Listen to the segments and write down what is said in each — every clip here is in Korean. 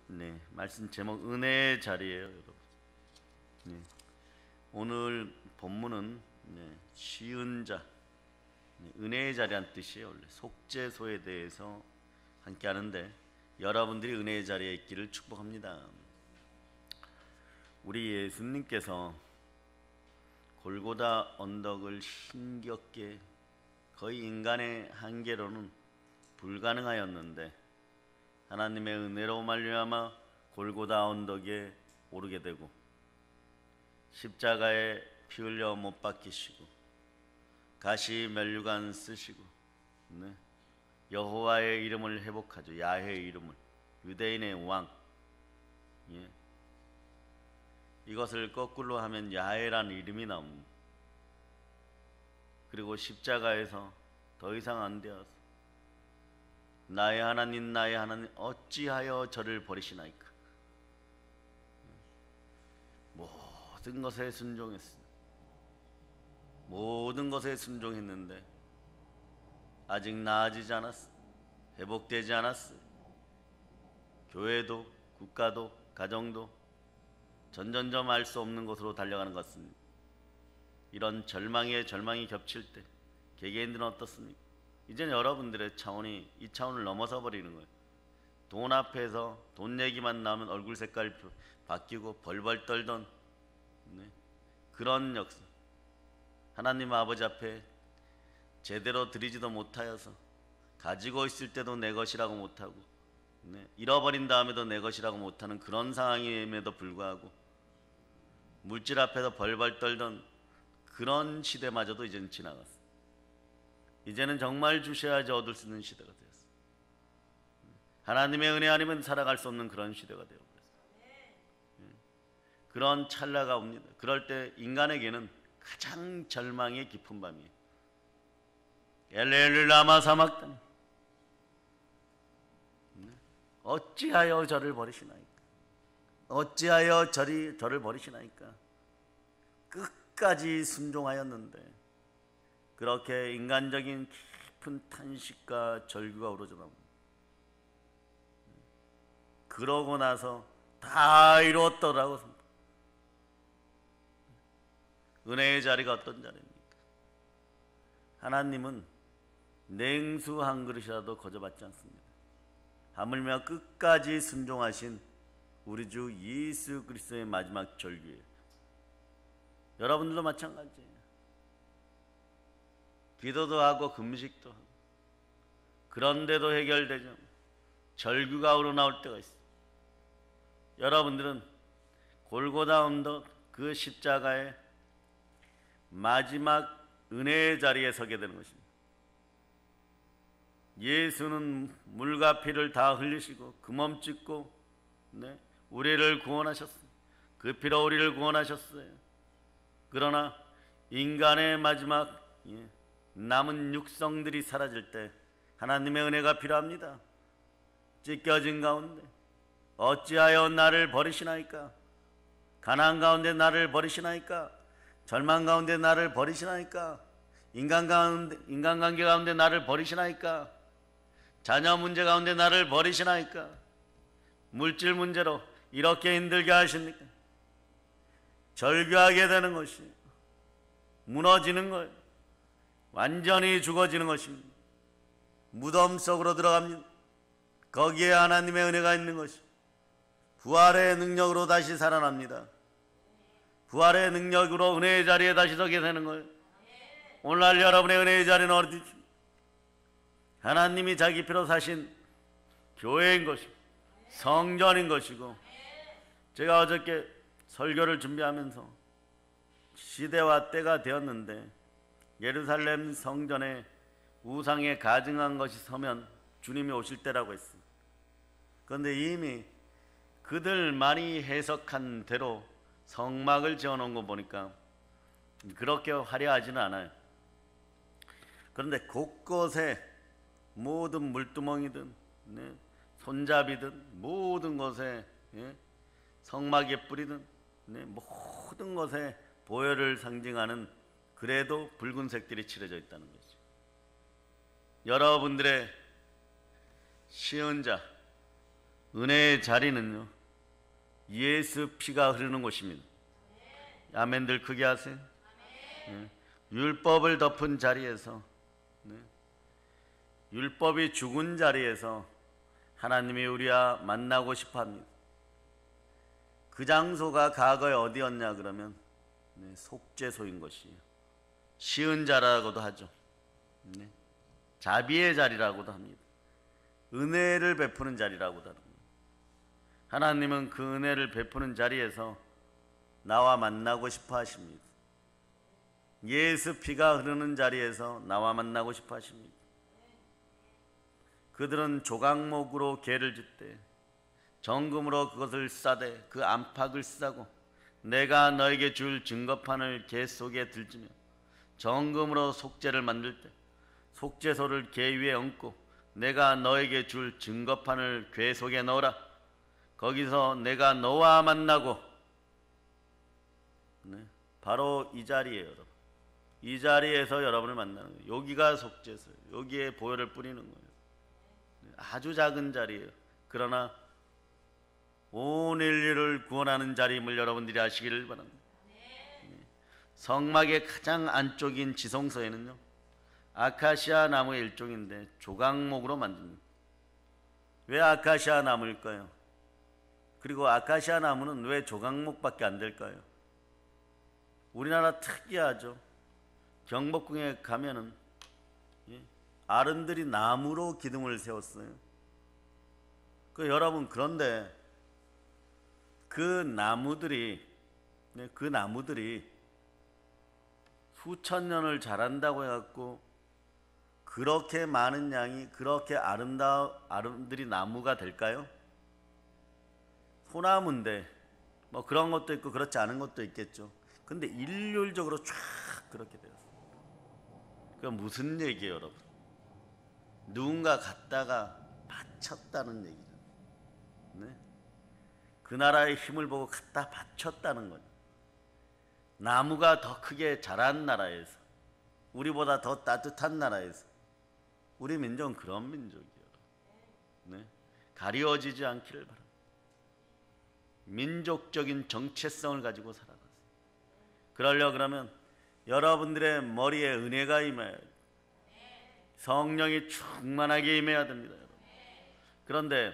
말씀 제목 은혜의 자리예요, 여러분. 오늘 본문은 쉬은 자, 은혜의 자리란 뜻이에요. 원래 속죄소에 대해서 함께 하는데 여러분들이 은혜의 자리에 있기를 축복합니다. 우리 예수님께서 골고다 언덕을 힘겹게 거의 인간의 한계로는 불가능하였는데 하나님의 은혜로 말미암아 골고다 언덕에 오르게 되고 십자가에 피 흘려 못 박히시고 가시 면류관 쓰시고 여호와의 이름을 회복하죠. 야훼의 이름을, 유대인의 왕. 이것을 거꾸로 하면 야훼라는 이름이 나옵니다. 그리고 십자가에서 더 이상 안 되어서 나의 하나님 나의 하나님 어찌하여 저를 버리시나이까. 모든 것에 순종했습니다. 모든 것에 순종했는데 아직 나아지지 않았어. 회복되지 않았어. 교회도 국가도 가정도 점점점 알 수 없는 곳으로 달려가는 것 같습니다. 이런 절망에 절망이 겹칠 때 개개인들은 어떻습니까? 이제는 여러분들의 차원이 이 차원을 넘어서 버리는 거예요. 돈 앞에서 돈 얘기만 나오면 얼굴 색깔 바뀌고 벌벌 떨던 그런 역사. 하나님 아버지 앞에 제대로 드리지도 못하여서 가지고 있을 때도 내 것이라고 못하고 잃어버린 다음에도 내 것이라고 못하는 그런 상황임에도 불구하고 물질 앞에서 벌벌 떨던 그런 시대마저도 이제는 지나갔어요. 이제는 정말 주셔야지 얻을 수 있는 시대가 되었어요. 하나님의 은혜 아니면 살아갈 수 없는 그런 시대가 되어버렸어요. 그런 찰나가 옵니다. 그럴 때 인간에게는 가장 절망의 깊은 밤이에요. 엘레 라마 사막다니 어찌하여 저를 버리시나이까. 어찌하여 저를 버리시나이까. 끝까지 순종하였는데 그렇게 인간적인 깊은 탄식과 절규가 우러져 나옵니다. 그러고 나서 다 이루었더라고. 은혜의 자리가 어떤 자리입니까? 하나님은 냉수 한 그릇이라도 거저받지 않습니다. 하물며 끝까지 순종하신 우리 주 예수 그리스도의 마지막 절규예요. 여러분들도 마찬가지예요. 기도도 하고 금식도 하고 그런데도 해결되지 않고 절규가 우러나올 때가 있어요. 여러분들은 골고다 언덕 그 십자가의 마지막 은혜의 자리에 서게 되는 것입니다. 예수는 물과 피를 다 흘리시고 금엄 찢고 우리를 구원하셨어요. 그 피로 우리를 구원하셨어요. 그러나 인간의 마지막 남은 육성들이 사라질 때 하나님의 은혜가 필요합니다. 찢겨진 가운데 어찌하여 나를 버리시나이까. 가난 가운데 나를 버리시나이까. 절망 가운데 나를 버리시나이까. 인간관계 가운데 나를 버리시나이까. 자녀 문제 가운데 나를 버리시나이까. 물질 문제로 이렇게 힘들게 하십니까. 절규하게 되는 것이 무너지는 거예요. 완전히 죽어지는 것입니다. 무덤 속으로 들어갑니다. 거기에 하나님의 은혜가 있는 것이 부활의 능력으로 다시 살아납니다. 부활의 능력으로 은혜의 자리에 다시 서게 되는 거예요. 오늘날 여러분의 은혜의 자리는 어디지? 하나님이 자기 피로 사신 교회인 것이고 성전인 것이고, 제가 어저께 설교를 준비하면서 시대와 때가 되었는데 예루살렘 성전에 우상에 가증한 것이 서면 주님이 오실 때라고 했습니다. 그런데 이미 그들만이 해석한 대로 성막을 지어놓은 거 보니까 그렇게 화려하지는 않아요. 그런데 곳곳에 모든 물두멍이든 손잡이든 모든 것에 성막에 뿌리든 모든 것에 보혈을 상징하는 그래도 붉은색들이 칠해져 있다는 거죠. 여러분들의 쉬은 자, 은혜의 자리는요, 예수 피가 흐르는 곳입니다. 아멘들 크게 하세요. 네. 율법을 덮은 자리에서, 네. 율법이 죽은 자리에서 하나님이 우리와 만나고 싶어 합니다. 그 장소가 과거에 어디였냐 그러면, 네, 속죄소인 것이에요. 쉬은 자라고도 하죠. 네. 자비의 자리라고도 합니다. 은혜를 베푸는 자리라고도 합니다. 하나님은 그 은혜를 베푸는 자리에서 나와 만나고 싶어 하십니다. 예수 피가 흐르는 자리에서 나와 만나고 싶어 하십니다. 그들은 조각목으로 궤를 짓되 정금으로 그것을 싸되 그 안팎을 싸고 내가 너에게 줄 증거판을 궤 속에 들지며 정금으로 속죄를 만들 때 속죄소를 궤 위에 얹고 내가 너에게 줄 증거판을 궤 속에 넣어라. 거기서 내가 너와 만나고, 네, 바로 이 자리예요, 여러분. 이 자리에서 여러분을 만나는 거예요. 여기가 속죄소예요. 여기에 보혈을 뿌리는 거예요. 아주 작은 자리예요. 그러나 온 인류를 구원하는 자리임을 여러분들이 아시기를 바랍니다. 성막의 가장 안쪽인 지성소에는요, 아카시아 나무의 일종인데 조각목으로 만듭니다. 왜 아카시아 나무일까요? 그리고 아카시아 나무는 왜 조각목밖에 안 될까요? 우리나라 특이하죠. 경복궁에 가면은 아른들이 나무로 기둥을 세웠어요. 여러분, 그런데 그 나무들이 수천 년을 자란다고 해갖고 그렇게 많은 양이 그렇게 아름들이 나무가 될까요? 소나무인데 뭐 그런 것도 있고 그렇지 않은 것도 있겠죠. 근데 일률적으로 쫙 그렇게 되었어요. 그건 무슨 얘기예요, 여러분? 누군가 갖다가 바쳤다는 얘기죠. 네? 그 나라의 힘을 보고 갖다 바쳤다는 거죠. 나무가 더 크게 자란 나라에서, 우리보다 더 따뜻한 나라에서, 우리 민족은 그런 민족이에요. 네? 가리워지지 않기를 바랍니다. 민족적인 정체성을 가지고 살아가세요. 그러려고 그러면 여러분들의 머리에 은혜가 임해야 돼요. 성령이 충만하게 임해야 됩니다, 여러분. 그런데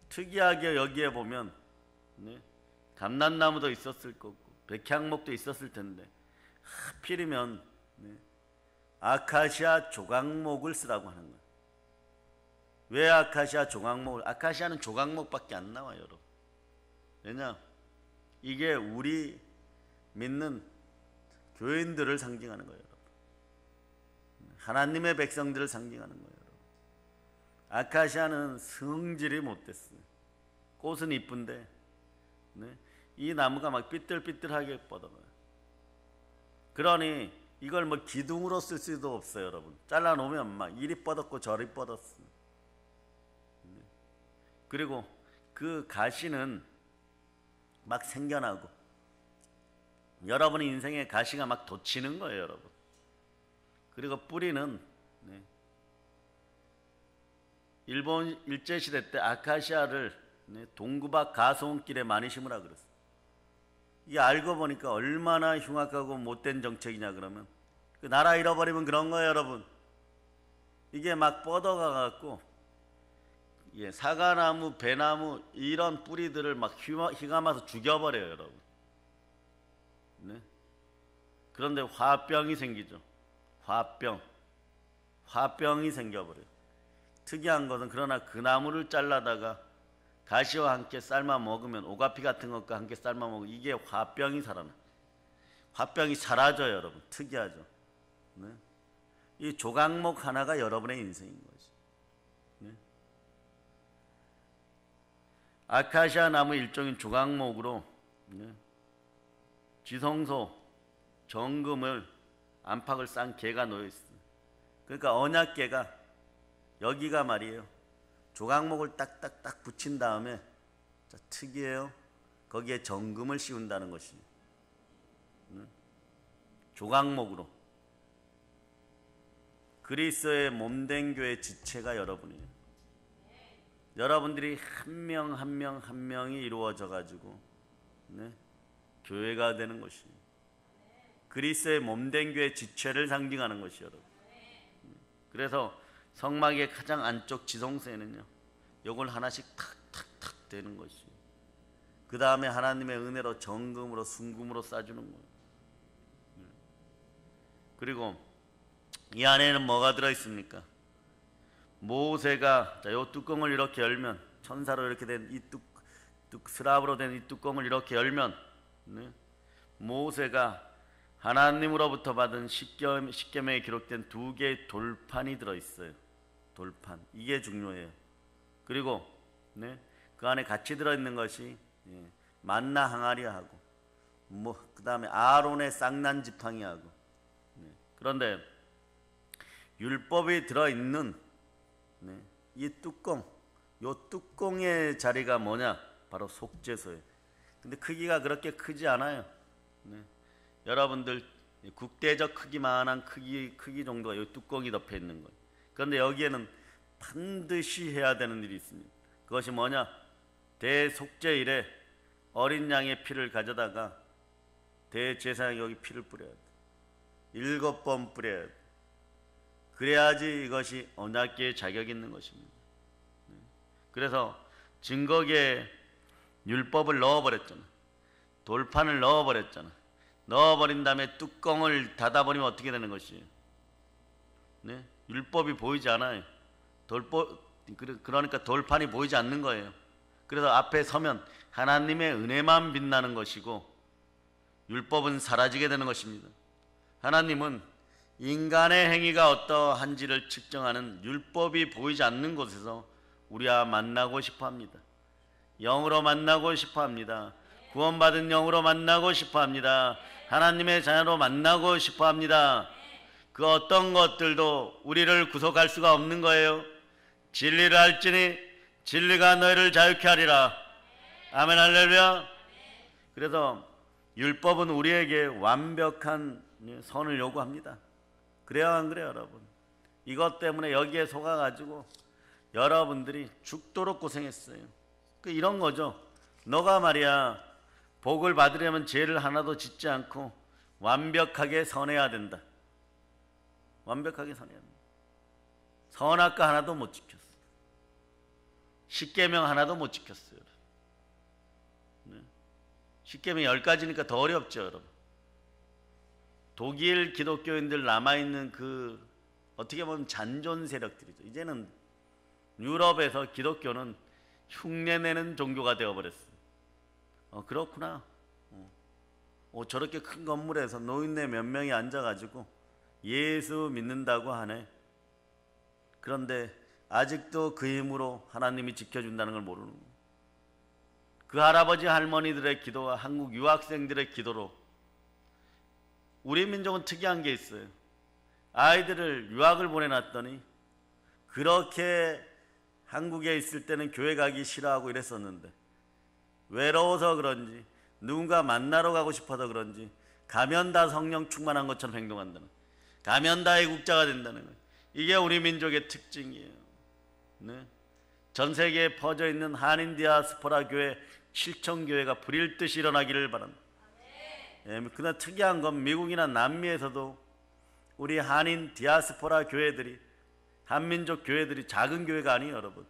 특이하게 여기에 보면, 네, 감람나무도 있었을 거고 백향목도 있었을 텐데 하필이면, 네, 아카시아 조각목을 쓰라고 하는 거예요. 왜 아카시아 조각목을? 아카시아는 조각목밖에 안 나와요, 여러분. 왜냐? 이게 우리 믿는 교인들을 상징하는 거예요, 여러분. 하나님의 백성들을 상징하는 거예요, 여러분. 아카시아는 성질이 못됐어요. 꽃은 이쁜데, 네, 이 나무가 막 삐뚤삐뚤하게 뻗어가요. 그러니 이걸 뭐 기둥으로 쓸 수도 없어요, 여러분. 잘라놓으면 막 이리 뻗었고 저리 뻗었어요. 그리고 그 가시는 막 생겨나고 여러분의 인생에 가시가 막 돋치는 거예요, 여러분. 그리고 뿌리는, 네, 일본 일제시대 때 아카시아를, 네, 동구박 가소원길에 많이 심으라 그랬어요. 이게 알고 보니까 얼마나 흉악하고 못된 정책이냐 그러면, 그 나라 잃어버리면 그런 거예요, 여러분. 이게 막 뻗어가 갖고, 예, 사과나무, 배나무 이런 뿌리들을 막 휘감아서 죽여버려요, 여러분. 네? 그런데 화병이 생기죠. 화병이 생겨버려요. 특이한 것은, 그러나 그 나무를 잘라다가 가시와 함께 삶아 먹으면, 오가피 같은 것과 함께 삶아 먹으면 이게 화병이 살아나요. 화병이 사라져요, 여러분. 특이하죠. 네? 이 조각목 하나가 여러분의 인생인 거지. 네? 아카시아 나무 일종인 조각목으로, 네, 지성소 정금을 안팎을 싼 궤가 놓여 있어요. 그러니까 언약궤가 여기가 말이에요. 조각목을 딱딱딱 붙인 다음에, 자, 특이해요. 거기에 정금을 씌운다는 것이, 조각목으로. 그리스도의 몸된 교회 지체가 여러분이에요. 여러분들이 한 명 한 명 한 명이 이루어져 가지고 네? 교회가 되는 것이 그리스도의 몸된 교회 지체를 상징하는 것이요. 그래서 성막의 가장 안쪽 지성소에는요, 요걸 하나씩 탁탁탁 되는 것이. 그 다음에 하나님의 은혜로 정금으로 순금으로 싸주는 거예요. 그리고 이 안에는 뭐가 들어 있습니까? 모세가 요 뚜껑을 이렇게 열면, 천사로 이렇게 된 이 스랍으로 된 이 뚜껑을 이렇게 열면 네? 모세가 하나님으로부터 받은 십계명에 기록된 2개의 돌판이 들어있어요. 돌판, 이게 중요해요. 그리고 네? 그 안에 같이 들어있는 것이 만나 항아리하고 그 다음에 아론의 쌍난 지팡이하고 그런데 율법이 들어있는 이 뚜껑, 요 뚜껑의 자리가 뭐냐? 바로 속죄소예요. 근데 크기가 그렇게 크지 않아요. 여러분들 국대적 크기만한 크기 정도가 이 뚜껑이 덮여 있는 거예요. 그런데 여기에는 반드시 해야 되는 일이 있습니다. 그것이 뭐냐? 대속죄일에 어린 양의 피를 가져다가 대제사장이 여기 피를 뿌려야 돼. 7번 뿌려야 돼. 그래야지 이것이 언약궤의 자격이 있는 것입니다. 그래서 증거궤에 율법을 넣어버렸잖아. 돌판을 넣어버렸잖아. 넣어버린 다음에 뚜껑을 닫아버리면 어떻게 되는 것이에요? 네? 율법이 보이지 않아요. 그러니까 돌판이 보이지 않는 거예요. 그래서 앞에 서면 하나님의 은혜만 빛나는 것이고 율법은 사라지게 되는 것입니다. 하나님은 인간의 행위가 어떠한지를 측정하는 율법이 보이지 않는 곳에서 우리와 만나고 싶어합니다. 영으로 만나고 싶어합니다. 구원받은 영으로 만나고 싶어합니다. 하나님의 자녀로 만나고 싶어합니다. 그 어떤 것들도 우리를 구속할 수가 없는 거예요. 진리를 알지니 진리가 너희를 자유케 하리라. 아멘 할렐루야. 그래서 율법은 우리에게 완벽한 선을 요구합니다. 그래요 안 그래요 여러분? 이것 때문에 여기에 속아가지고 여러분들이 죽도록 고생했어요. 이런 거죠. 너가 말이야 복을 받으려면 죄를 하나도 짓지 않고 완벽하게 선해야 된다. 완벽하게 선해야 된다. 선악과 하나도 못 지켰어. 십계명 하나도 못 지켰어요. 네. 십계명 10가지니까 더 어렵죠 여러분. 독일 기독교인들 남아있는 그 어떻게 보면 잔존 세력들이죠. 이제는 유럽에서 기독교는 흉내내는 종교가 되어버렸어요. 그렇구나. 저렇게 큰 건물에서 노인네 몇 명이 앉아가지고 예수 믿는다고 하네. 그런데 아직도 그 힘으로 하나님이 지켜준다는 걸 모르는 거예요. 그 할아버지 할머니들의 기도와 한국 유학생들의 기도로 우리 민족은 특이한 게 있어요. 아이들을 유학을 보내놨더니 그렇게 한국에 있을 때는 교회 가기 싫어하고 이랬었는데 외로워서 그런지 누군가 만나러 가고 싶어서 그런지 가면 다 성령 충만한 것처럼 행동한다는, 가면 다 애국자가 된다는 거예요. 이게 우리 민족의 특징이에요. 네? 전 세계에 퍼져 있는 한인 디아스포라 교회 7,000교회가 불일듯이 일어나기를 바랍니다. 그러나 특이한 건 미국이나 남미에서도 우리 한인 디아스포라 교회들이, 한민족 교회들이 작은 교회가 아니에요 여러분.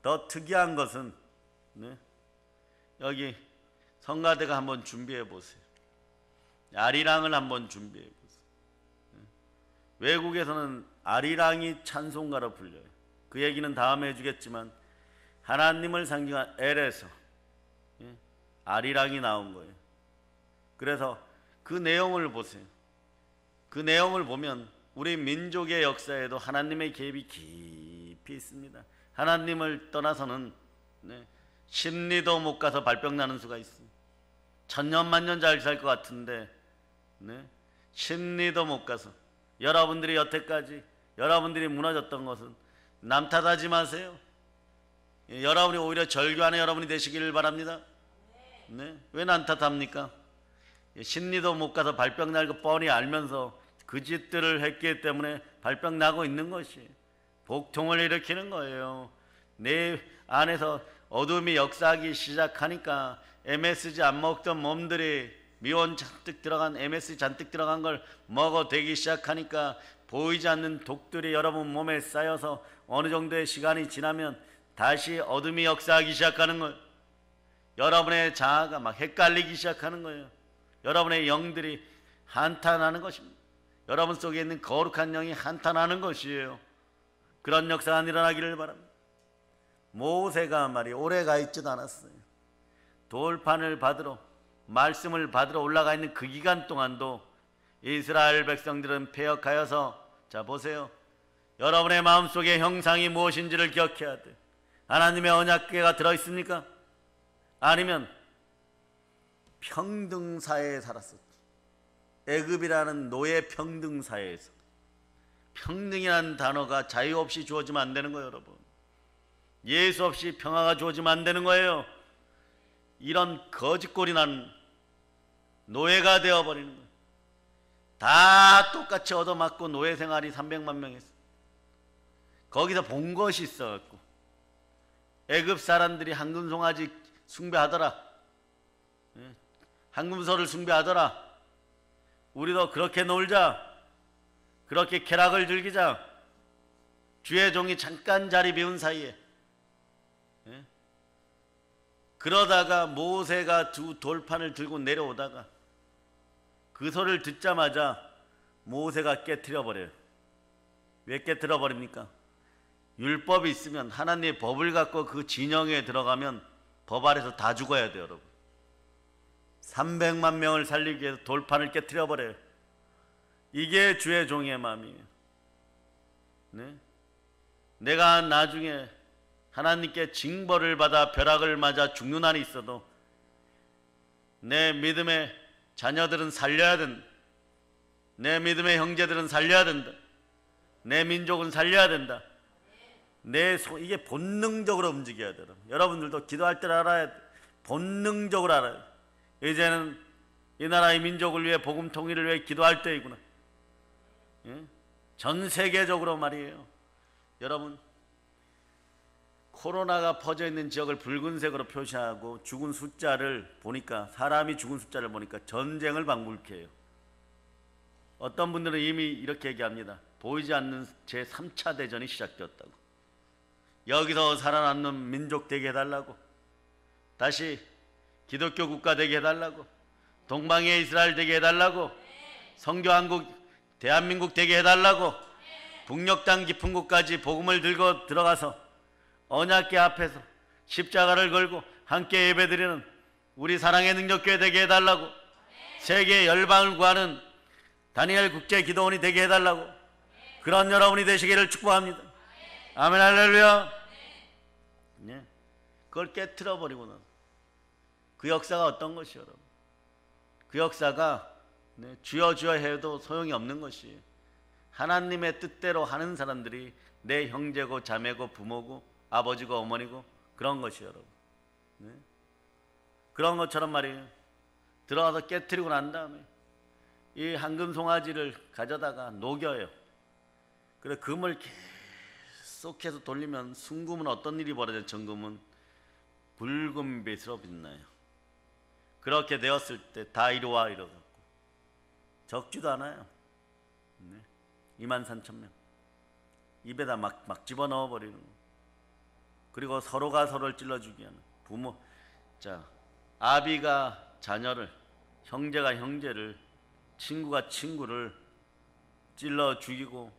더 특이한 것은 여기 성가대가 한번 준비해 보세요. 아리랑을 한번 준비해 보세요. 외국에서는 아리랑이 찬송가로 불려요. 그 얘기는 다음에 해주겠지만 하나님을 상징한 엘에서 아리랑이 나온 거예요. 그래서 그 내용을 보세요. 그 내용을 보면 우리 민족의 역사에도 하나님의 개입이 깊이 있습니다. 하나님을 떠나서는 심리도 못 가서 발병 나는 수가 있어요. 천년만년 잘 살 것 같은데 심리도 못 가서. 여러분들이 여태까지 여러분들이 무너졌던 것은 남 탓하지 마세요. 여러분이 오히려 절규하는 여러분이 되시기를 바랍니다. 왜 난 탓합니까? 심리도 못 가서 발병 날 거 뻔히 알면서 그 짓들을 했기 때문에 발병 나고 있는 것이 복통을 일으키는 거예요. 내 안에서 어둠이 역사하기 시작하니까 MSG 안 먹던 몸들이 미원 잔뜩 들어간 MSG 잔뜩 들어간 걸 먹어대기 시작하니까 보이지 않는 독들이 여러분 몸에 쌓여서 어느 정도의 시간이 지나면 다시 어둠이 역사하기 시작하는 거예요. 여러분의 자아가 막 헷갈리기 시작하는 거예요. 여러분의 영들이 한탄하는 것입니다. 여러분 속에 있는 거룩한 영이 한탄하는 것이에요. 그런 역사가 일어나기를 바랍니다. 모세가 말이 오래 가 있지도 않았어요. 돌판을 받으러, 말씀을 받으러 올라가 있는 그 기간 동안도 이스라엘 백성들은 패역하여서, 자 보세요, 여러분의 마음속에 형상이 무엇인지를 기억해야 돼. 하나님의 언약궤가 들어있습니까? 아니면 평등사회에 살았었지. 애굽이라는 노예 평등사회에서. 평등이라는 단어가 자유 없이 주어지면 안 되는 거예요. 여러분, 예수 없이 평화가 주어지면 안 되는 거예요. 이런 거짓골이 난 노예가 되어버리는 거예요. 다 똑같이 얻어맞고 노예 생활이 300만 명 했어요. 거기서 본 것이 있어갖고 애굽 사람들이 황금송아지 숭배하더라, 황금소를 숭배하더라. 우리도 그렇게 놀자, 그렇게 쾌락을 즐기자. 주의 종이 잠깐 자리 비운 사이에, 그러다가 모세가 두 돌판을 들고 내려오다가 그 소리를 듣자마자 모세가 깨트려 버려요. 왜 깨트려 버립니까? 율법이 있으면, 하나님의 법을 갖고 그 진영에 들어가면 법 아래서 다 죽어야 돼요. 여러분, 300만 명을 살리기 위해서 돌판을 깨트려 버려요. 이게 주의 종의 마음이에요. 네? 내가 나중에 하나님께 징벌을 받아 벼락을 맞아 죽는 한이 있어도 내 믿음의 자녀들은 살려야 된다. 내 믿음의 형제들은 살려야 된다. 내 민족은 살려야 된다. 이게 본능적으로 움직여야 돼요. 여러분들도 기도할 때 알아야 돼. 본능적으로 알아야 돼. 이제는 이 나라의 민족을 위해, 복음 통일을 위해 기도할 때이구나. 전 세계적으로 말이에요. 여러분, 코로나가 퍼져 있는 지역을 붉은색으로 표시하고 죽은 숫자를 보니까, 사람이 죽은 숫자를 보니까 전쟁을 방불케 해요. 어떤 분들은 이미 이렇게 얘기합니다. 보이지 않는 제3차 대전이 시작되었다고. 여기서 살아남는 민족 되게 해달라고, 다시 기독교 국가 되게 해달라고, 동방의 이스라엘 되게 해달라고, 선교한국 대한민국 되게 해달라고, 북녘 땅 깊은 곳까지 복음을 들고 들어가서 언약궤 앞에서 십자가를 걸고 함께 예배드리는 우리 사랑의 능력교회 되게 해달라고, 세계 열방을 구하는 다니엘 국제기도원이 되게 해달라고, 그런 여러분이 되시기를 축복합니다. 아멘, 할렐루야. 네. 그걸 깨트려버리고 나서 그 역사가 어떤 것이요, 여러분? 그 역사가 주여 주여 해도 소용이 없는 것이에요. 하나님의 뜻대로 하는 사람들이 내 형제고 자매고 부모고 아버지고 어머니고 그런 것이에요, 여러분. 네? 그런 것처럼 말이에요. 들어가서 깨트리고 난 다음에 이 황금송아지를 가져다가 녹여요. 그래 금을 계속해서 돌리면 순금은 어떤 일이 벌어져요? 정금은 붉은 빛으로 빛나요. 그렇게 되었을 때 다 이리와 이러갖고 적지도 않아요. 네. 23,000명 입에다 막 집어넣어 버리는 거. 그리고 서로가 서로를 찔러주게 하는 부모. 자, 아비가 자녀를, 형제가 형제를, 친구가 친구를 찔러 죽이고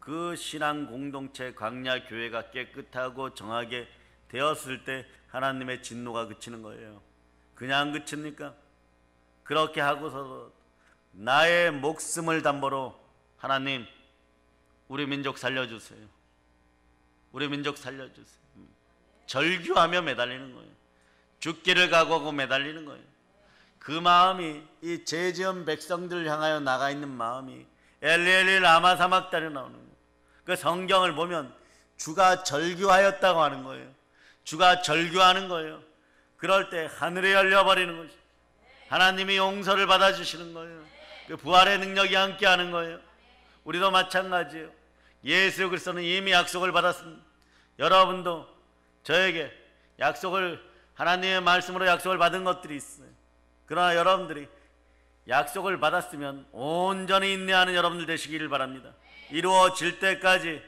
그 신앙 공동체 광야 교회가 깨끗하고 정하게 되었을 때 하나님의 진노가 그치는 거예요. 그냥 그칩니까? 그렇게 하고서 나의 목숨을 담보로 하나님 우리 민족 살려주세요. 우리 민족 살려주세요. 절규하며 매달리는 거예요. 죽기를 각오하고 매달리는 거예요. 그 마음이 이 죄지은 백성들을 향하여 나가 있는 마음이 엘리엘리 라마 사막다리로 나오는 거예요. 그 성경을 보면 주가 절규하였다고 하는 거예요. 주가 절규하는 거예요. 그럴 때 하늘이 열려버리는 것이 하나님이 용서를 받아주시는 거예요. 그 부활의 능력이 함께하는 거예요. 우리도 마찬가지예요. 예수 그리스도는 이미 약속을 받았습니다. 여러분도 저에게 약속을, 하나님의 말씀으로 약속을 받은 것들이 있어요. 그러나 여러분들이 약속을 받았으면 온전히 인내하는 여러분들 되시기를 바랍니다. 이루어질 때까지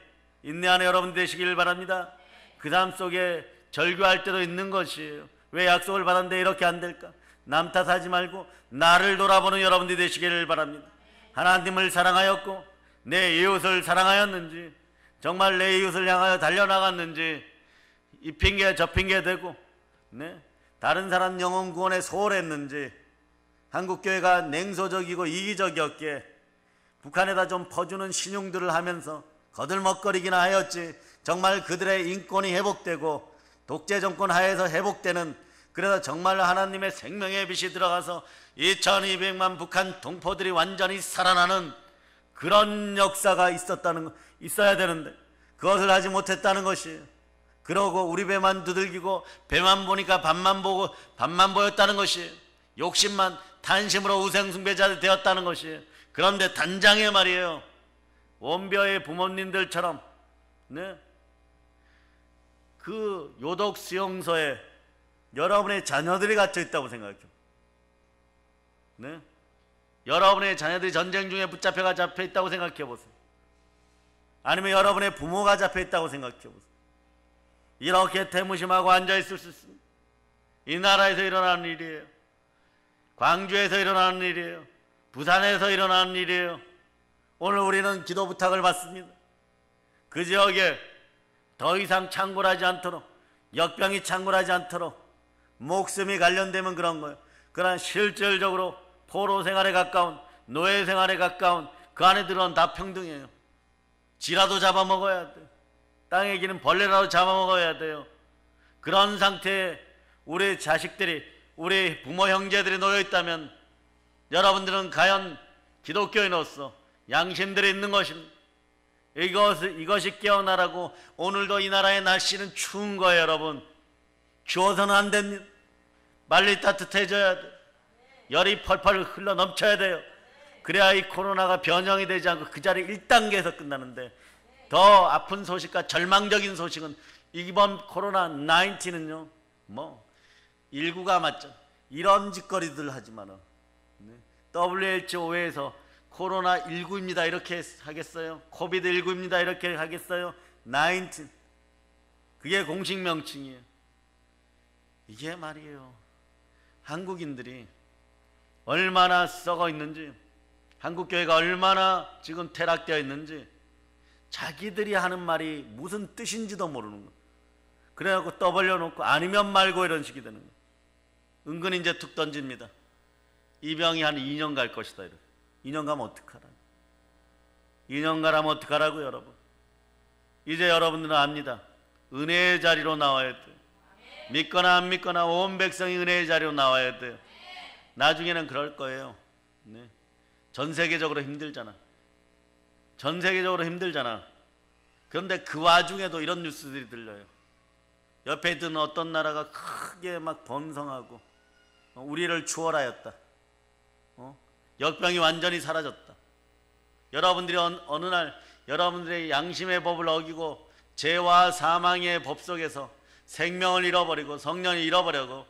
인내하는 여러분들 되시기를 바랍니다. 그 삶 속에 절규할 때도 있는 것이에요. 왜 약속을 받았는데 이렇게 안 될까? 남 탓하지 말고 나를 돌아보는 여러분들이 되시기를 바랍니다. 하나님을 사랑하였고 내 이웃을 사랑하였는지, 정말 내 이웃을 향하여 달려나갔는지, 이 핑계 저 핑계 대고 다른 사람 영혼 구원에 소홀했는지, 한국교회가 냉소적이고 이기적이었기에 북한에다 좀 퍼주는 신용들을 하면서 거들먹거리기나 하였지, 정말 그들의 인권이 회복되고 독재 정권 하에서 회복되는, 그래서 정말 하나님의 생명의 빛이 들어가서 2200만 북한 동포들이 완전히 살아나는 그런 역사가 있어야 되는데 그것을 하지 못했다는 것이에요. 그러고 우리 배만 두들기고 배만 보니까 밥만 보고 밥만 보였다는 것이에요. 욕심만 탄심으로 우상숭배자들이 되었다는 것이에요. 그런데 단장에 말이에요, 원벼의 부모님들처럼 그 요독 수용소에 여러분의 자녀들이 갇혀 있다고 생각해요. 여러분의 자녀들이 전쟁 중에 붙잡혀가 잡혀 있다고 생각해 보세요. 아니면 여러분의 부모가 잡혀 있다고 생각해 보세요. 이렇게 태무심하고 앉아 있을 수 있습니다. 이 나라에서 일어나는 일이에요. 광주에서 일어나는 일이에요. 부산에서 일어나는 일이에요. 오늘 우리는 기도 부탁을 받습니다. 그 지역에 더 이상 창궐하지 않도록, 역병이 창궐하지 않도록, 목숨이 관련되면 그런 거예요. 그러나 실질적으로 포로 생활에 가까운, 노예 생활에 가까운 그 안에 들어온 다 평등해요. 쥐라도 잡아먹어야 돼요. 땅에 기는 벌레라도 잡아먹어야 돼요. 그런 상태에 우리 자식들이, 우리 부모 형제들이 놓여있다면 여러분들은 과연 기독교인으로서 양심들이 있는 것입니다. 이것이 깨어나라고. 오늘도 이 나라의 날씨는 추운 거예요. 여러분, 추워서는 안 됩니다. 빨리 따뜻해져야 돼요. 열이 펄펄 흘러 넘쳐야 돼요. 그래야 이 코로나가 변형이 되지 않고 그 자리 1단계에서 끝나는데, 더 아픈 소식과 절망적인 소식은 이번 코로나 19은요, 19가 맞죠. 이런 짓거리들 하지만은 WHO에서 코로나 19입니다 이렇게 하겠어요? 코비드 19입니다 이렇게 하겠어요? 19, 그게 공식 명칭이에요. 이게 말이에요, 한국인들이 얼마나 썩어 있는지, 한국교회가 얼마나 지금 퇴락되어 있는지, 자기들이 하는 말이 무슨 뜻인지도 모르는 거예요. 그래갖고 떠벌려 놓고 아니면 말고 이런 식이 되는 거예요. 은근히 이제 툭 던집니다. 이 병이 한 2년 갈 것이다. 이렇게. 2년 가면 어떡하라. 2년 가라면 어떡하라고요, 여러분. 이제 여러분들은 압니다. 은혜의 자리로 나와야 돼요. 믿거나 안 믿거나 온 백성이 은혜의 자리로 나와야 돼요. 나중에는 그럴 거예요. 전 세계적으로 힘들잖아. 전 세계적으로 힘들잖아. 그런데 그 와중에도 이런 뉴스들이 들려요. 옆에 있던 어떤 나라가 크게 막 번성하고 우리를 추월하였다. 역병이 완전히 사라졌다. 여러분들이 어느 날 여러분들의 양심의 법을 어기고 죄와 사망의 법 속에서 생명을 잃어버리고 성령을 잃어버리고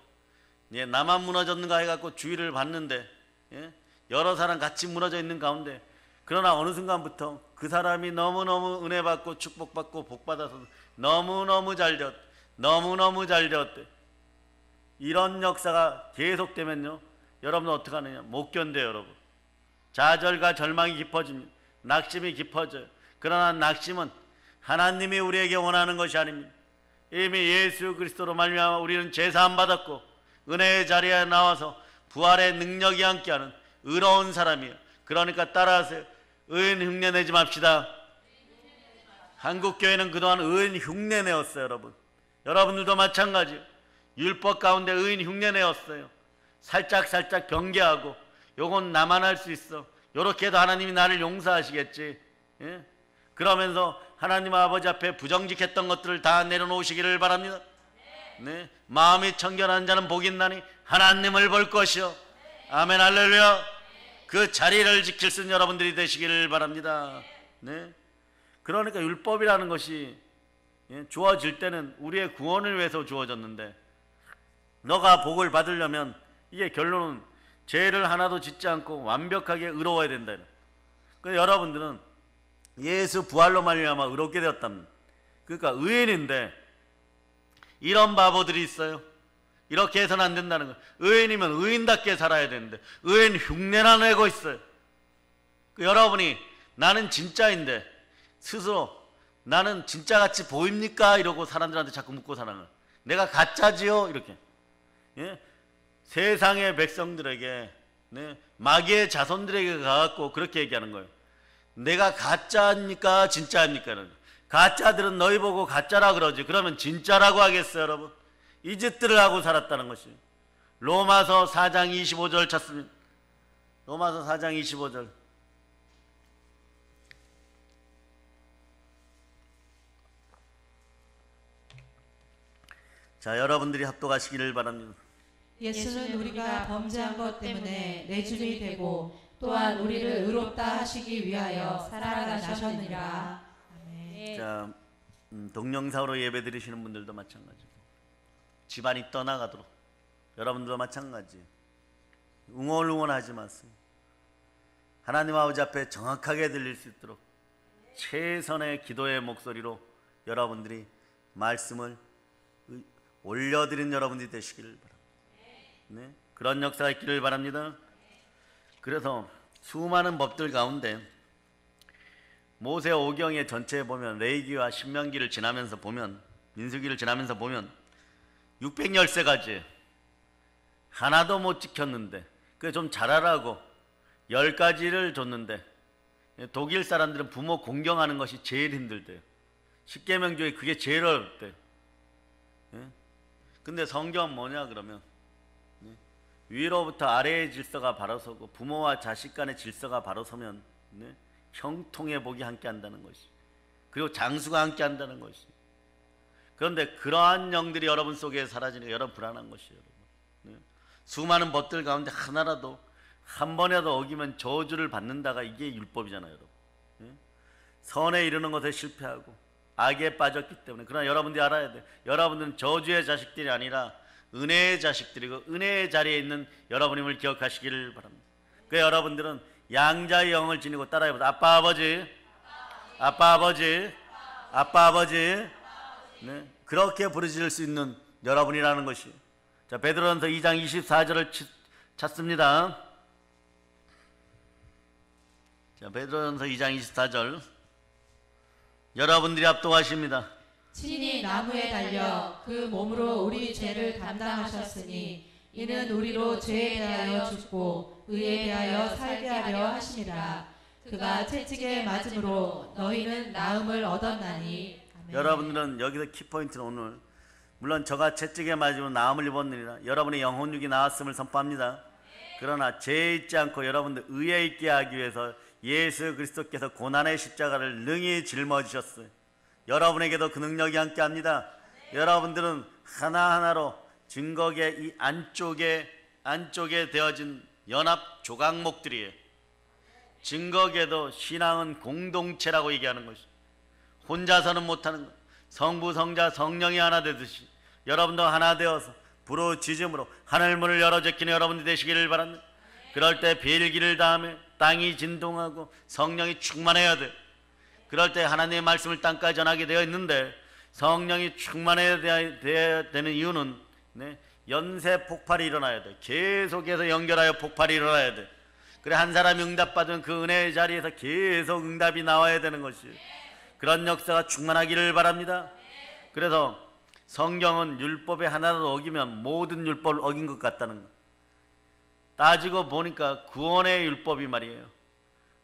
나만 무너졌는가 해갖고 주의를 받는데, 여러 사람 같이 무너져 있는 가운데, 그러나 어느 순간부터 그 사람이 너무너무 은혜 받고 축복받고 복받아서 너무너무 잘 되었대. 이런 역사가 계속되면요, 여러분은 어떻게 하느냐? 못 견뎌요. 여러분, 좌절과 절망이 깊어집니다. 낙심이 깊어져요. 그러나 낙심은 하나님이 우리에게 원하는 것이 아닙니다. 이미 예수 그리스도로 말미암아 우리는 제사함 받았고 은혜의 자리에 나와서 부활의 능력이 함께하는 의로운 사람이에요. 그러니까 따라하세요. 의인 흉내내지 맙시다. 한국교회는 그동안 의인 흉내내었어요. 여러분들도 마찬가지예요. 율법 가운데 의인 흉내내었어요. 살짝 변개하고 요건 나만 할 수 있어, 요렇게 해도 하나님이 나를 용서하시겠지, 그러면서 하나님 아버지 앞에 부정직했던 것들을 다 내려놓으시기를 바랍니다. 마음이 청결한 자는 복이 있나니 하나님을 볼 것이요. 아멘, 할렐루야. 그 자리를 지킬 수 있는 여러분들이 되시기를 바랍니다. 그러니까 율법이라는 것이 주어질 때는 우리의 구원을 위해서 주어졌는데, 너가 복을 받으려면 이게 결론은 죄를 하나도 짓지 않고 완벽하게 의로워야 된다. 그래서 여러분들은 예수 부활로 말미암아 의롭게 되었답니다. 그러니까 의인인데 이런 바보들이 있어요. 이렇게 해서는 안 된다는 거예요. 의인이면 의인답게 살아야 되는데 의인 흉내나 내고 있어요. 여러분이 나는 진짜인데 스스로 나는 진짜같이 보입니까? 이러고 사람들한테 자꾸 묻고 사는 거예요. 내가 가짜지요? 이렇게. 세상의 백성들에게, 마귀의 자손들에게 가갖고 그렇게 얘기하는 거예요. 내가 가짜입니까? 진짜입니까? 가짜들은 너희 보고 가짜라 그러지. 그러면 진짜라고 하겠어요, 여러분? 이 짓들을 하고 살았다는 것이. 로마서 4장 25절 찾습니다. 로마서 4장 25절. 자, 여러분들이 합독하시기를 바랍니다. 예수는 우리가 범죄한 것 때문에 내줄이 되고 또한 우리를 의롭다 하시기 위하여 살아나셨느니라. 아멘. 자, 동영상으로 예배 드리시는 분들도 마찬가지고 집안이 떠나가도록 여러분들도 마찬가지. 웅얼웅얼하지 마세요. 하나님 아버지 앞에 정확하게 들릴 수 있도록 최선의 기도의 목소리로 여러분들이 말씀을 올려드린 여러분들이 되시기를 바랍니다. 그런 역사가 있기를 바랍니다. 그래서 수많은 법들 가운데 모세 오경의 전체에 보면 레위기와 신명기를 지나면서 보면, 민수기를 지나면서 보면 613가지 하나도 못 지켰는데, 그게 좀 잘하라고 10가지를 줬는데, 독일 사람들은 부모 공경하는 것이 제일 힘들대요. 십계명 중에 그게 제일 어렵대요. 근데 성경은 뭐냐 그러면 위로부터 아래의 질서가 바로 서고 부모와 자식 간의 질서가 바로 서면 형통의 복이 함께 한다는 것이, 그리고 장수가 함께 한다는 것이. 그런데 그러한 영들이 여러분 속에 사라지니까 여러분 불안한 것이에요. 여러분. 수많은 법들 가운데 하나라도 한 번이라도 어기면 저주를 받는다가 이게 율법이잖아요, 여러분. 선에 이르는 것에 실패하고 악에 빠졌기 때문에. 그러나 여러분들이 알아야 돼. 여러분들은 저주의 자식들이 아니라 은혜의 자식들이고 은혜의 자리에 있는 여러분임을 기억하시기를 바랍니다. 그래서 여러분들은 양자의 영을 지니고 따라해보세요. 아빠 아버지, 아빠 아버지, 아빠 아버지. 그렇게 부르실 수 있는 여러분이라는 것이. 자, 베드로전서 2장 24절을 찾습니다. 자, 베드로전서 2장 24절. 여러분들이 합독하십니다. 친히 나무에 달려 그 몸으로 우리 죄를 담당하셨으니 이는 우리로 죄에 대하여 죽고 의에 대하여 살게 하려 하심이라. 그가 채찍에 맞음으로 너희는 나음을 얻었나니. 아멘. 여러분들은 여기서 키포인트는 오늘 물론 저가 채찍에 맞으면 나음을 입었느니라 여러분의 영혼육이 나왔음을 선포합니다. 그러나 죄에 있지 않고 여러분들 의에 있게 하기 위해서 예수 그리스도께서 고난의 십자가를 능히 짊어지셨어요. 여러분에게도 그 능력이 함께합니다. 여러분들은 하나하나로 증거의 이 안쪽에 되어진 연합 조각목들이에요. 증거계도 신앙은 공동체라고 얘기하는 것이, 혼자서는 못하는 것. 성부, 성자, 성령이 하나 되듯이 여러분도 하나 되어서 부르짖음으로 하늘문을 열어 제끼는 여러분들이 되시기를 바랍니다. 그럴 때 벨기를 다음에 땅이 진동하고 성령이 충만해야 돼. 그럴 때 하나님의 말씀을 땅까지 전하게 되어 있는데 성령이 충만해야 되는 이유는 연쇄 폭발이 일어나야 돼. 계속해서 연결하여 폭발이 일어나야 돼. 그래 한 사람이 응답받은 그 은혜의 자리에서 계속 응답이 나와야 되는 것이에요. 그런 역사가 충만하기를 바랍니다. 그래서 성경은 율법에 하나라도 어기면 모든 율법을 어긴 것 같다는 것. 따지고 보니까 구원의 율법이 말이에요,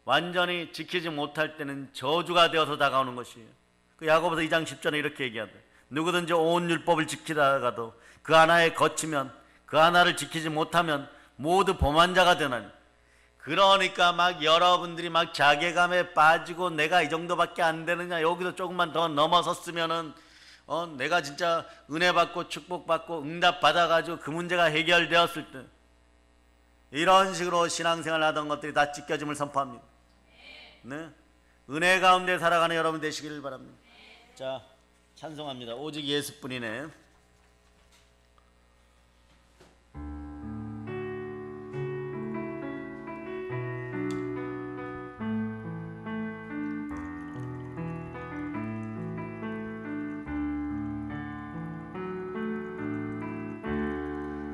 완전히 지키지 못할 때는 저주가 되어서 다가오는 것이에요. 그 야고보서 2장 10절에 이렇게 얘기하대. 누구든지 온 율법을 지키다가도 그 하나에 거치면, 그 하나를 지키지 못하면 모두 범한 자가 되나니. 그러니까 막 여러분들이 막 자괴감에 빠지고 내가 이 정도밖에 안 되느냐, 여기서 조금만 더 넘어섰으면은 내가 진짜 은혜 받고 축복 받고 응답 받아가지고 그 문제가 해결되었을 때, 이런 식으로 신앙생활 하던 것들이 다 찢겨짐을 선포합니다. 네? 은혜 가운데 살아가는 여러분 되시기를 바랍니다. 자, 찬송합니다. 오직 예수뿐이네.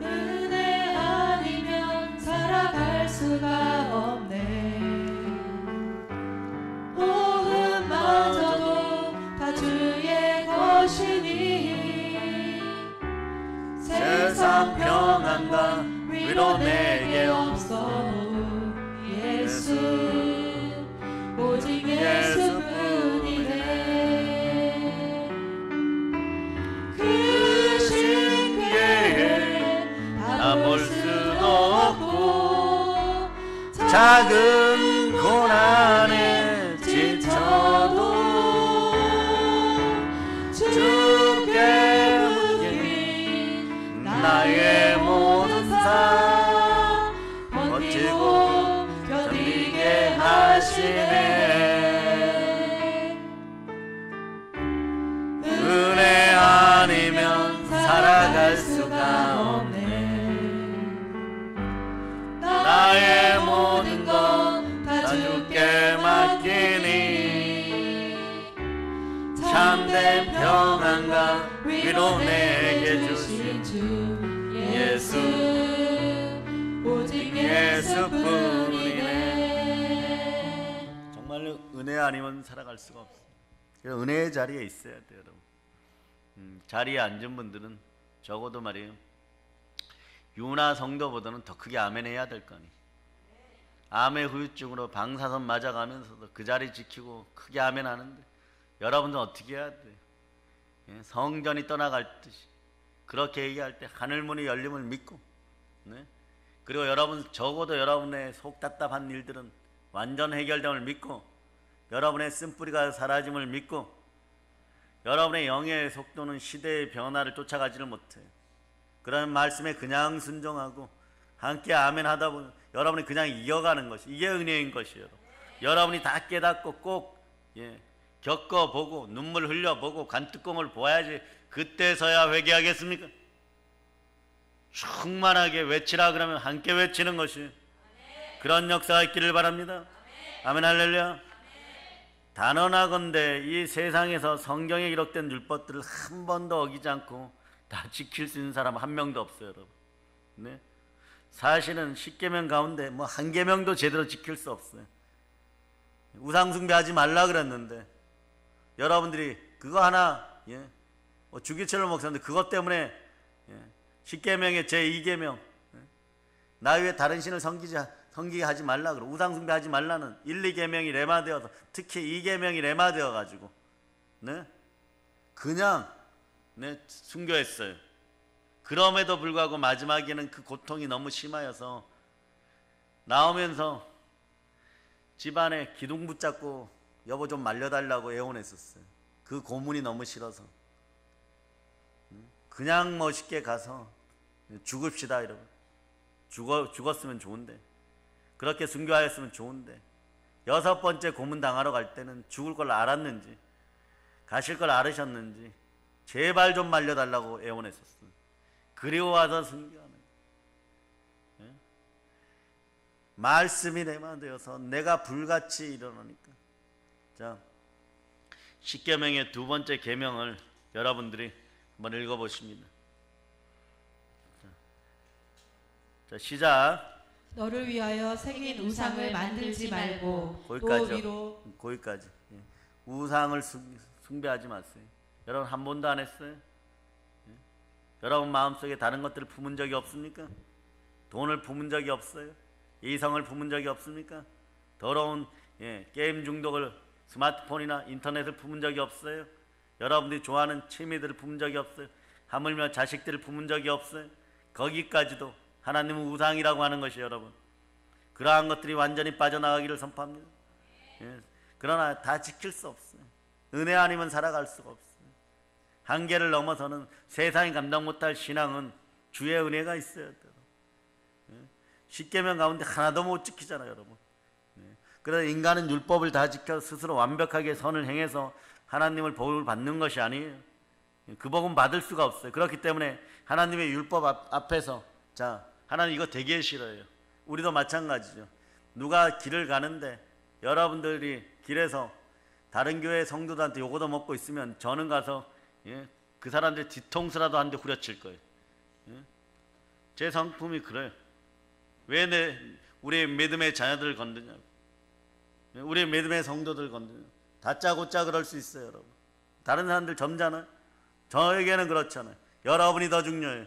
은혜 아니면 살아갈 수가 없네. 호흡마저도 다 주의 것이니 세상 평안과 위로 내게 없어도 예수 오직 예수뿐이네. 그 신비를 다 볼 수도 없고 작은 고난에 지쳐도 주께 맡긴 나의 모든 삶 버티고 견디게 하시네. 은혜 아니면 살아갈 수가 없네. 나의 모든 것 다 주께 맡기니 참된 평안과 위로 내게 주신 주 예수 오직 예수뿐이네. 정말로 은혜 아니면 살아갈 수가 없어요. 그래서 은혜의 자리에 있어야 돼요, 여러분. 자리에 앉은 분들은 적어도 말이에요, 유나 성도보다는 더 크게 아멘 해야 될 거 아니에요. 암의 후유증으로 방사선 맞아가면서도 그 자리 지키고 크게 아멘 하는데 여러분은 어떻게 해야 돼요? 성전이 떠나갈 듯이 그렇게 얘기할 때 하늘문이 열림을 믿고, 네? 그리고 여러분 적어도 여러분의 속 답답한 일들은 완전 해결됨을 믿고, 여러분의 쓴뿌리가 사라짐을 믿고, 여러분의 영의 속도는 시대의 변화를 쫓아가지를 못해요. 그런 말씀에 그냥 순종하고 함께 아멘 하다 보면 여러분이 그냥 이어가는 것이, 이게 은혜인 것이에요. 여러분이 다 깨닫고 꼭 겪어보고 눈물 흘려보고 관뚜껑을 보아야지 그때서야 회개하겠습니까? 충만하게 외치라 그러면 함께 외치는 것이 그런 역사가 있기를 바랍니다. 아멘 할렐루야. 단언하건대 이 세상에서 성경에 기록된 율법들을 한 번도 어기지 않고 다 지킬 수 있는 사람 한 명도 없어요, 여러분. 네? 사실은 10계명 가운데 뭐 한 계명도 제대로 지킬 수 없어요. 우상 숭배하지 말라 그랬는데 여러분들이 그거 하나, 주기철 목사인데 그것 때문에 10계명의 제2계명 나 외에 다른 신을 섬기게 하지 말라 그러고 우상 숭배하지 말라는 1, 2계명이 레마되어서 특히 2계명이 레마되어 가지고 그냥 순교했어요. 그럼에도 불구하고 마지막에는 그 고통이 너무 심하여서 나오면서 집안에 기둥 붙잡고 여보 좀 말려달라고 애원했었어요. 그 고문이 너무 싫어서 그냥 멋있게 가서 죽읍시다 이러고 죽었으면 좋은데, 그렇게 순교하였으면 좋은데 6번째 고문 당하러 갈 때는 죽을 걸 알았는지 가실 걸 알으셨는지 제발 좀 말려달라고 애원했었어요. 그리고 와서 순교하는 말씀이 내만 되어서 내가 불같이 일어나니까. 자, 10계명의 두 번째 계명을 여러분들이 한번 읽어보십니다. 자, 시작. 너를 위하여 새긴 우상을 만들지 말고 또 거기까지요. 위로 거기까지. 우상을 숭배하지 마세요. 여러분 한 번도 안 했어요? 여러분 마음속에 다른 것들을 품은 적이 없습니까? 돈을 품은 적이 없어요? 이성을 품은 적이 없습니까? 더러운 게임 중독을 스마트폰이나 인터넷을 품은 적이 없어요? 여러분들이 좋아하는 취미들을 품은 적이 없어요? 하물며 자식들을 품은 적이 없어요? 거기까지도 하나님은 우상이라고 하는 것이 여러분, 그러한 것들이 완전히 빠져나가기를 선포합니다. 그러나 다 지킬 수 없어요. 은혜 아니면 살아갈 수가 없어요. 한계를 넘어서는 세상이 감당 못할 신앙은 주의 은혜가 있어야 돼요. 10계명 가운데 하나도 못 지키잖아요, 여러분. 그래서 인간은 율법을 다 지켜 스스로 완벽하게 선을 행해서 하나님을 복을 받는 것이 아니에요. 그 복음 받을 수가 없어요. 그렇기 때문에 하나님의 율법 앞에서 자, 하나님 이거 되게 싫어요. 우리도 마찬가지죠. 누가 길을 가는데 여러분들이 길에서 다른 교회 성도들한테 요거도 먹고 있으면 저는 가서 그 사람들 뒤통수라도 한 대 후려칠 거예요. 제 성품이 그래요. 왜 우리 믿음의 자녀들을 건드냐고. 우리 믿음의 성도들 건드냐고. 다짜고짜 그럴 수 있어요, 여러분. 다른 사람들 점잖아요. 저에게는 그렇잖아요. 여러분이 더 중요해요.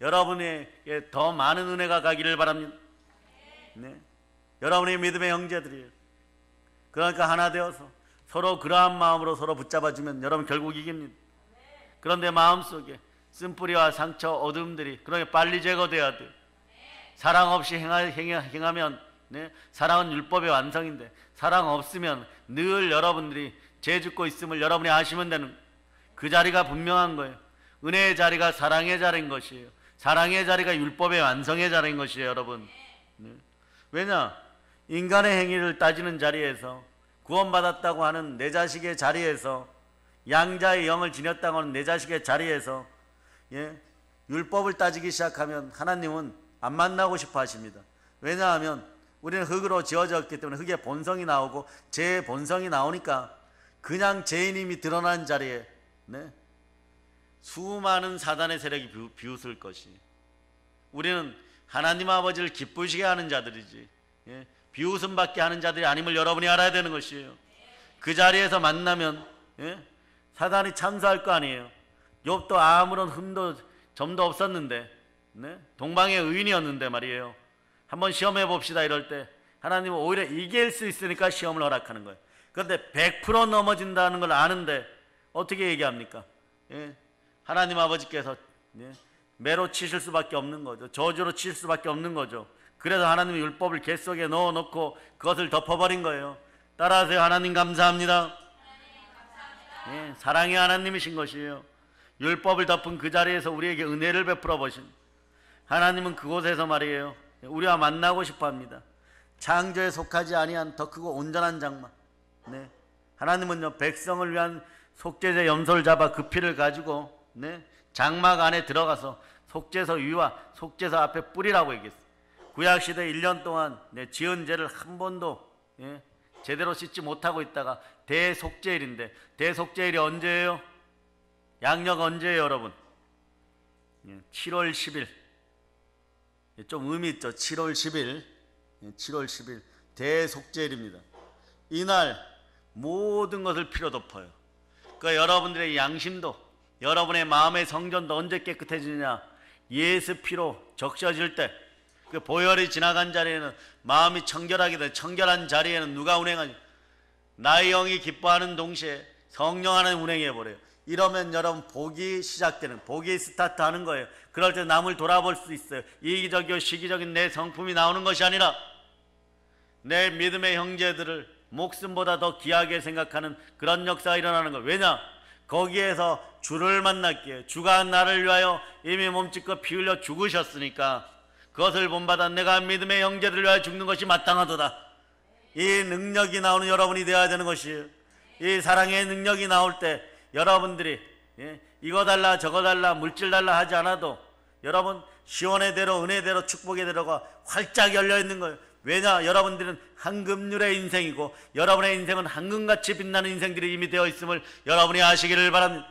여러분에게 더 많은 은혜가 가기를 바랍니다. 네. 여러분의 믿음의 형제들이에요. 그러니까 하나 되어서 서로 그러한 마음으로 서로 붙잡아주면 여러분 결국 이깁니다. 그런데 마음속에 쓴뿌리와 상처, 어둠들이 그러니 빨리 제거돼야 돼요. 사랑 없이 행하면 사랑은 율법의 완성인데 사랑 없으면 늘 여러분들이 죄 짓고 있음을 여러분이 아시면 되는 그 자리가 분명한 거예요. 은혜의 자리가 사랑의 자리인 것이에요. 사랑의 자리가 율법의 완성의 자리인 것이에요, 여러분. 왜냐? 인간의 행위를 따지는 자리에서 구원받았다고 하는 내 자식의 자리에서 양자의 영을 지녔다고 하는 내 자식의 자리에서 율법을 따지기 시작하면 하나님은 안 만나고 싶어 하십니다. 왜냐하면 우리는 흙으로 지어졌기 때문에 흙의 본성이 나오고 죄의 본성이 나오니까 그냥 죄인임이 드러난 자리에 수많은 사단의 세력이 비웃을 것이 우리는 하나님 아버지를 기쁘시게 하는 자들이지 비웃음받게 하는 자들이 아님을 여러분이 알아야 되는 것이에요. 그 자리에서 만나면 사단이 참수할 거 아니에요. 욥도 아무런 흠도 점도 없었는데 동방의 의인이었는데 말이에요. 한번 시험해 봅시다 이럴 때 하나님은 오히려 이길 수 있으니까 시험을 허락하는 거예요. 그런데 100% 넘어진다는 걸 아는데 어떻게 얘기합니까? 하나님 아버지께서 매로 치실 수밖에 없는 거죠. 저주로 치실 수밖에 없는 거죠. 그래서 하나님의 율법을 갯 속에 넣어놓고 그것을 덮어버린 거예요. 따라하세요. 하나님 감사합니다. 사랑의 하나님이신 것이에요. 율법을 덮은 그 자리에서 우리에게 은혜를 베풀어 보신 하나님은 그곳에서 말이에요. 우리와 만나고 싶어합니다. 창조에 속하지 아니한 더 크고 온전한 장막. 하나님은요 백성을 위한 속죄제 염소를 잡아 그 피를 가지고 장막 안에 들어가서 속죄소 위와 속죄소 앞에 뿌리라고 얘기했어요. 구약시대 1년 동안 지은 죄를 한 번도 제대로 씻지 못하고 있다가 대속죄일인데 대속죄일이 언제예요? 양력 언제예요 여러분? 7월 10일 좀 의미 있죠. 7월 10일 7월 10일 대속죄일입니다. 이날 모든 것을 피로 덮어요. 그러니까 여러분들의 양심도 여러분의 마음의 성전도 언제 깨끗해지느냐? 예수 피로 적셔질 때 그 보혈이 지나간 자리에는 마음이 청결하게 돼. 청결한 자리에는 누가 운행하냐? 나의 영이 기뻐하는 동시에 성령 하나님 운행해버려요. 이러면 여러분 복이 시작되는 복이 스타트하는 거예요. 그럴 때 남을 돌아볼 수 있어요. 이기적이고 시기적인 내 성품이 나오는 것이 아니라 내 믿음의 형제들을 목숨보다 더 귀하게 생각하는 그런 역사가 일어나는 거예요. 왜냐? 거기에서 주를 만났기에 주가 나를 위하여 이미 몸짓고 피 흘려 죽으셨으니까 그것을 본받아 내가 믿음의 형제들을 위하여 죽는 것이 마땅하도다. 이 능력이 나오는 여러분이 되어야 되는 것이에요. 이 사랑의 능력이 나올 때 여러분들이 이거 달라 저거 달라 물질 달라 하지 않아도 여러분 시온의 대로 은혜의 대로 축복의 대로가 활짝 열려 있는 거예요. 왜냐? 여러분들은 황금률의 인생이고 여러분의 인생은 황금같이 빛나는 인생들이 이미 되어 있음을 여러분이 아시기를 바랍니다.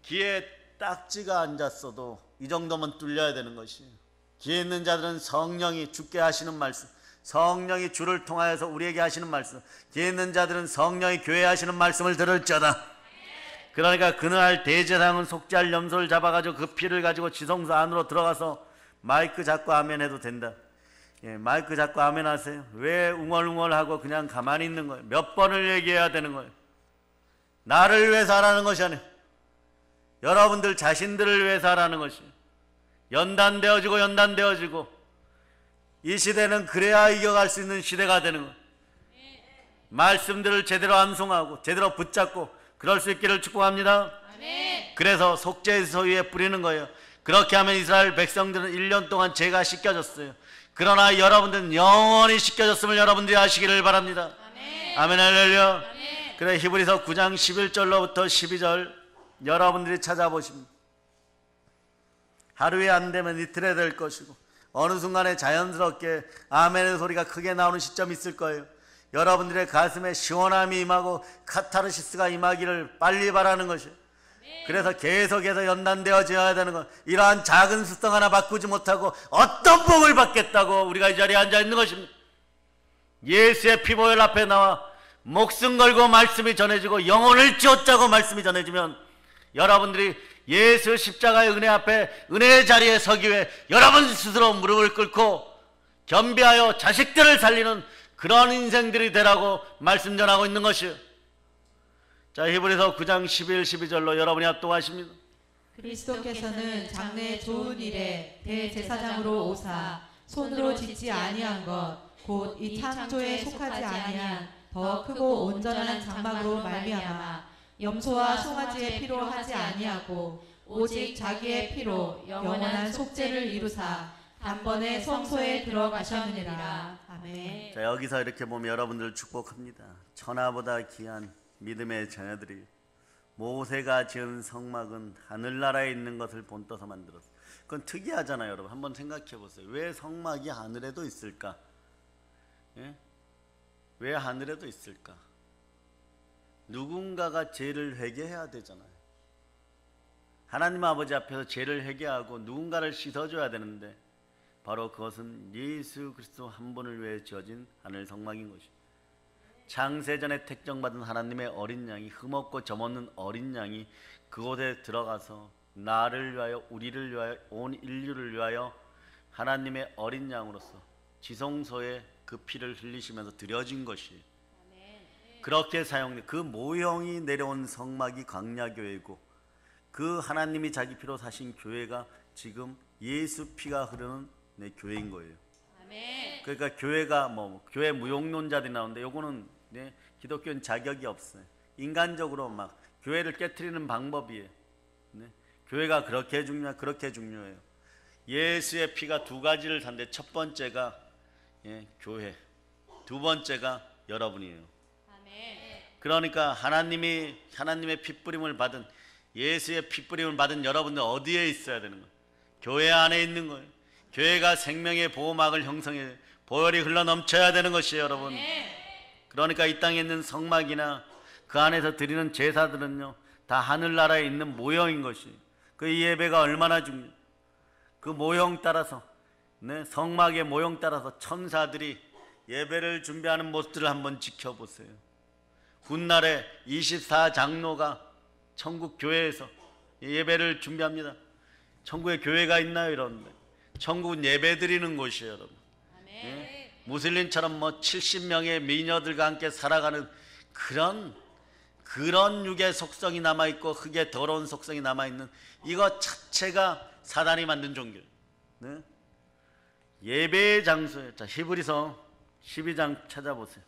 귀에 딱지가 앉았어도 이 정도면 뚫려야 되는 것이에요. 귀에 있는 자들은 성령이 주께 하시는 말씀, 성령이 주를 통하여서 우리에게 하시는 말씀, 귀에 있는 자들은 성령이 교회에 하시는 말씀을 들을지어다. 그러니까 그날 대제사장은 속죄할 염소를 잡아가지고 그 피를 가지고 지성소 안으로 들어가서 마이크 잡고 아멘 해도 된다. 마이크 잡고 아멘 하세요. 왜 웅얼웅얼하고 그냥 가만히 있는 거예요? 몇 번을 얘기해야 되는 거예요? 나를 위해서 하라는 것이 아니에요. 여러분들 자신들을 위해서 하라는 것이에요. 연단되어지고 이 시대는 그래야 이겨갈 수 있는 시대가 되는 거예요. 말씀들을 제대로 암송하고 제대로 붙잡고 그럴 수 있기를 축복합니다. 그래서 속죄소 위에 뿌리는 거예요. 그렇게 하면 이스라엘 백성들은 1년 동안 죄가 씻겨졌어요. 그러나 여러분들은 영원히 씻겨졌음을 여러분들이 아시기를 바랍니다. 아멘 할렐루야. 그래 히브리서 9장 11절로부터 12절 여러분들이 찾아보십니다. 하루에 안 되면 이틀에 될 것이고 어느 순간에 자연스럽게 아멘의 소리가 크게 나오는 시점이 있을 거예요. 여러분들의 가슴에 시원함이 임하고 카타르시스가 임하기를 빨리 바라는 것이에요. 그래서 계속해서 연단되어져야 되는 것. 이러한 작은 습성 하나 바꾸지 못하고 어떤 복을 받겠다고 우리가 이 자리에 앉아 있는 것입니다. 예수의 피보혈 앞에 나와 목숨 걸고 말씀이 전해지고 영혼을 쥐어짜고 말씀이 전해지면 여러분들이 예수 십자가의 은혜 앞에 은혜의 자리에 서기 위해 여러분 스스로 무릎을 꿇고 겸비하여 자식들을 살리는 그런 인생들이 되라고 말씀 전하고 있는 것이요. 자, 히브리서 9장 11, 12절로 여러분이 합독하십니다. 그리스도께서는 장래 좋은 일에 대제사장으로 오사 손으로 짓지 아니한 것 곧 이 창조에 속하지 아니한 더 크고 온전한 장막으로 말미암아 염소와 송아지의 피로 하지 아니하고 오직 자기의 피로 영원한 속죄를 이루사 단번에 성소에 들어가셨느니라. 아멘. 자, 여기서 이렇게 보면 여러분들 축복합니다. 천하보다 귀한 믿음의 자녀들이 모세가 지은 성막은 하늘나라에 있는 것을 본떠서 만들었어요. 그건 특이하잖아요. 여러분 한번 생각해 보세요. 왜 성막이 하늘에도 있을까? 예? 왜 하늘에도 있을까? 누군가가 죄를 회개해야 되잖아요. 하나님 아버지 앞에서 죄를 회개하고 누군가를 씻어줘야 되는데 바로 그것은 예수 그리스도 한 분을 위해 지어진 하늘 성막인 것이죠. 창세전에 택정받은 하나님의 어린 양이 흠없고 점없는 어린 양이 그곳에 들어가서 나를 위하여 우리를 위하여 온 인류를 위하여 하나님의 어린 양으로서 지성소에 그 피를 흘리시면서 드려진 것이 그렇게 사용된 그 모형이 내려온 성막이 광야교회이고 그 하나님이 자기 피로 사신 교회가 지금 예수 피가 흐르는 교회인 거예요. 그러니까 교회가 교회 무용론자들이 나오는데 요거는 기독교는 자격이 없어요. 인간적으로 막 교회를 깨트리는 방법이에요. 교회가 그렇게 중요해요. 예수의 피가 두 가지를 산데 첫 번째가 교회, 두 번째가 여러분이에요. 그러니까 하나님의 핏부림을 받은 예수의 핏부림을 받은 여러분들 어디에 있어야 되는 거예요? 교회 안에 있는 거예요. 교회가 생명의 보호막을 형성해 보혈이 흘러 넘쳐야 되는 것이에요, 여러분. 그러니까 이 땅에 있는 성막이나 그 안에서 드리는 제사들은요 다 하늘나라에 있는 모형인 것이에요. 그 예배가 얼마나 중요해요. 그 모형 따라서 성막의 모형 따라서 천사들이 예배를 준비하는 모습들을 한번 지켜보세요. 훗날에 24장로가 천국 교회에서 예배를 준비합니다. 천국에 교회가 있나요? 이러는데 천국은 예배 드리는 곳이에요, 여러분. 무슬림처럼 70명의 미녀들과 함께 살아가는 그런 육의 속성이 남아있고 흙의 더러운 속성이 남아있는 이것 자체가 사단이 만든 종교예요. 예배의 장소예요. 자, 히브리서 12장 찾아보세요.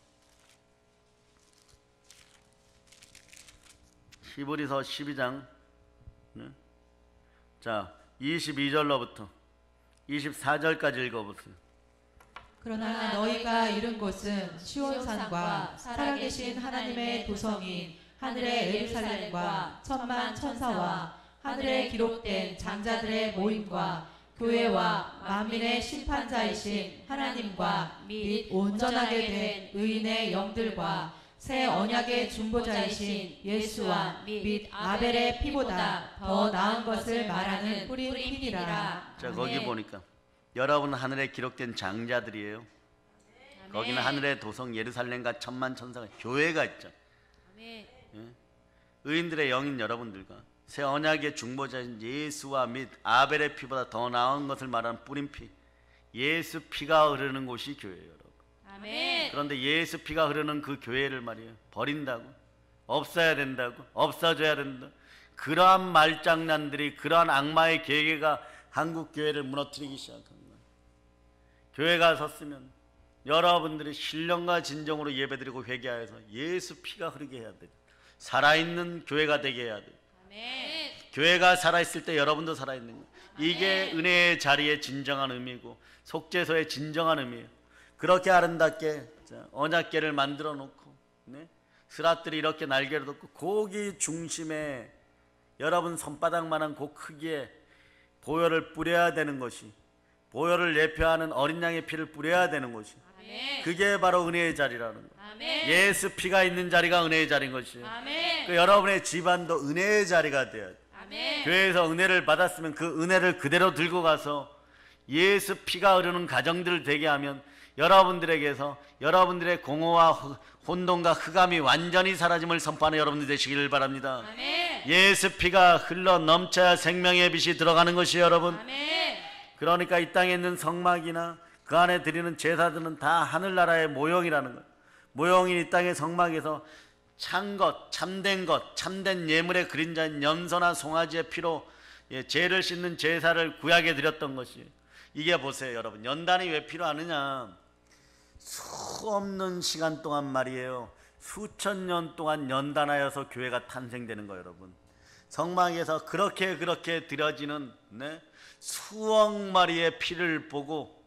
히브리서 12장 자 22절로부터 24절까지 읽어보세요. 그러나 너희가 이른 곳은 시온산과 살아계신 하나님의 도성인 하늘의 예루살렘과 천만 천사와 하늘에 기록된 장자들의 모임과 교회와 만민의 심판자이신 하나님과 및 온전하게 된 의인의 영들과 새 언약의 중보자이신 예수와 및 아벨의 피보다 더 나은 것을 말하는 뿌린 피니라. 자, 거기 보니까 여러분 하늘에 기록된 장자들이에요. 거기는 하늘의 도성 예루살렘과 천만 천사가 교회가 있죠. 의인들의 영인 여러분들과 새 언약의 중보자인 예수와 및 아벨의 피보다 더 나은 것을 말하는 뿌린 피, 예수 피가 흐르는 곳이 교회예요, 여러분. 아멘. 그런데 예수 피가 흐르는 그 교회를 말이에요, 버린다고, 없어야 된다고, 없어져야 된다. 그러한 말장난들이, 그러한 악마의 계계가 한국 교회를 무너뜨리기 시작한 거예요. 교회가 섰으면 여러분들이 신령과 진정으로 예배드리고 회개하여서 예수 피가 흐르게 해야 돼요. 살아있는 교회가 되게 해야 돼요. 아멘. 교회가 살아있을 때 여러분도 살아있는 거예요. 이게 은혜의 자리의 진정한 의미고 속죄소의 진정한 의미예요. 그렇게 아름답게 언약궤를 만들어 놓고 스라들이 이렇게 날개를 덮고 거기 중심에 여러분 손바닥만한 그 크기에 보혈을 뿌려야 되는 것이, 보혈을 예표하는 어린 양의 피를 뿌려야 되는 것이, 아멘. 그게 바로 은혜의 자리라는 거예요. 아멘. 예수 피가 있는 자리가 은혜의 자리인 것이에요. 아멘. 그 여러분의 집안도 은혜의 자리가 돼야 돼요. 아멘. 교회에서 은혜를 받았으면 그 은혜를 그대로 들고 가서 예수 피가 흐르는 가정들을 되게 하면 여러분들에게서 여러분들의 공허와 혼돈과 흑암이 완전히 사라짐을 선포하는 여러분들 되시기를 바랍니다. 아멘. 예수 피가 흘러 넘쳐야 생명의 빛이 들어가는 것이에요, 여러분. 아멘. 그러니까 이 땅에 있는 성막이나 그 안에 드리는 제사들은 다 하늘나라의 모형이라는 거예요. 모형인 이 땅의 성막에서 찬 것, 참된 것, 참된 예물의 그림자인 염소나 송아지의 피로 죄를 씻는 제사를 구약에 드렸던 것이에요. 이게 보세요, 여러분. 연단이 왜 필요하느냐? 수 없는 시간 동안 말이에요. 수천 년 동안 연단하여서 교회가 탄생되는 거예요, 여러분. 성막에서 그렇게 드려지는 수억 마리의 피를 보고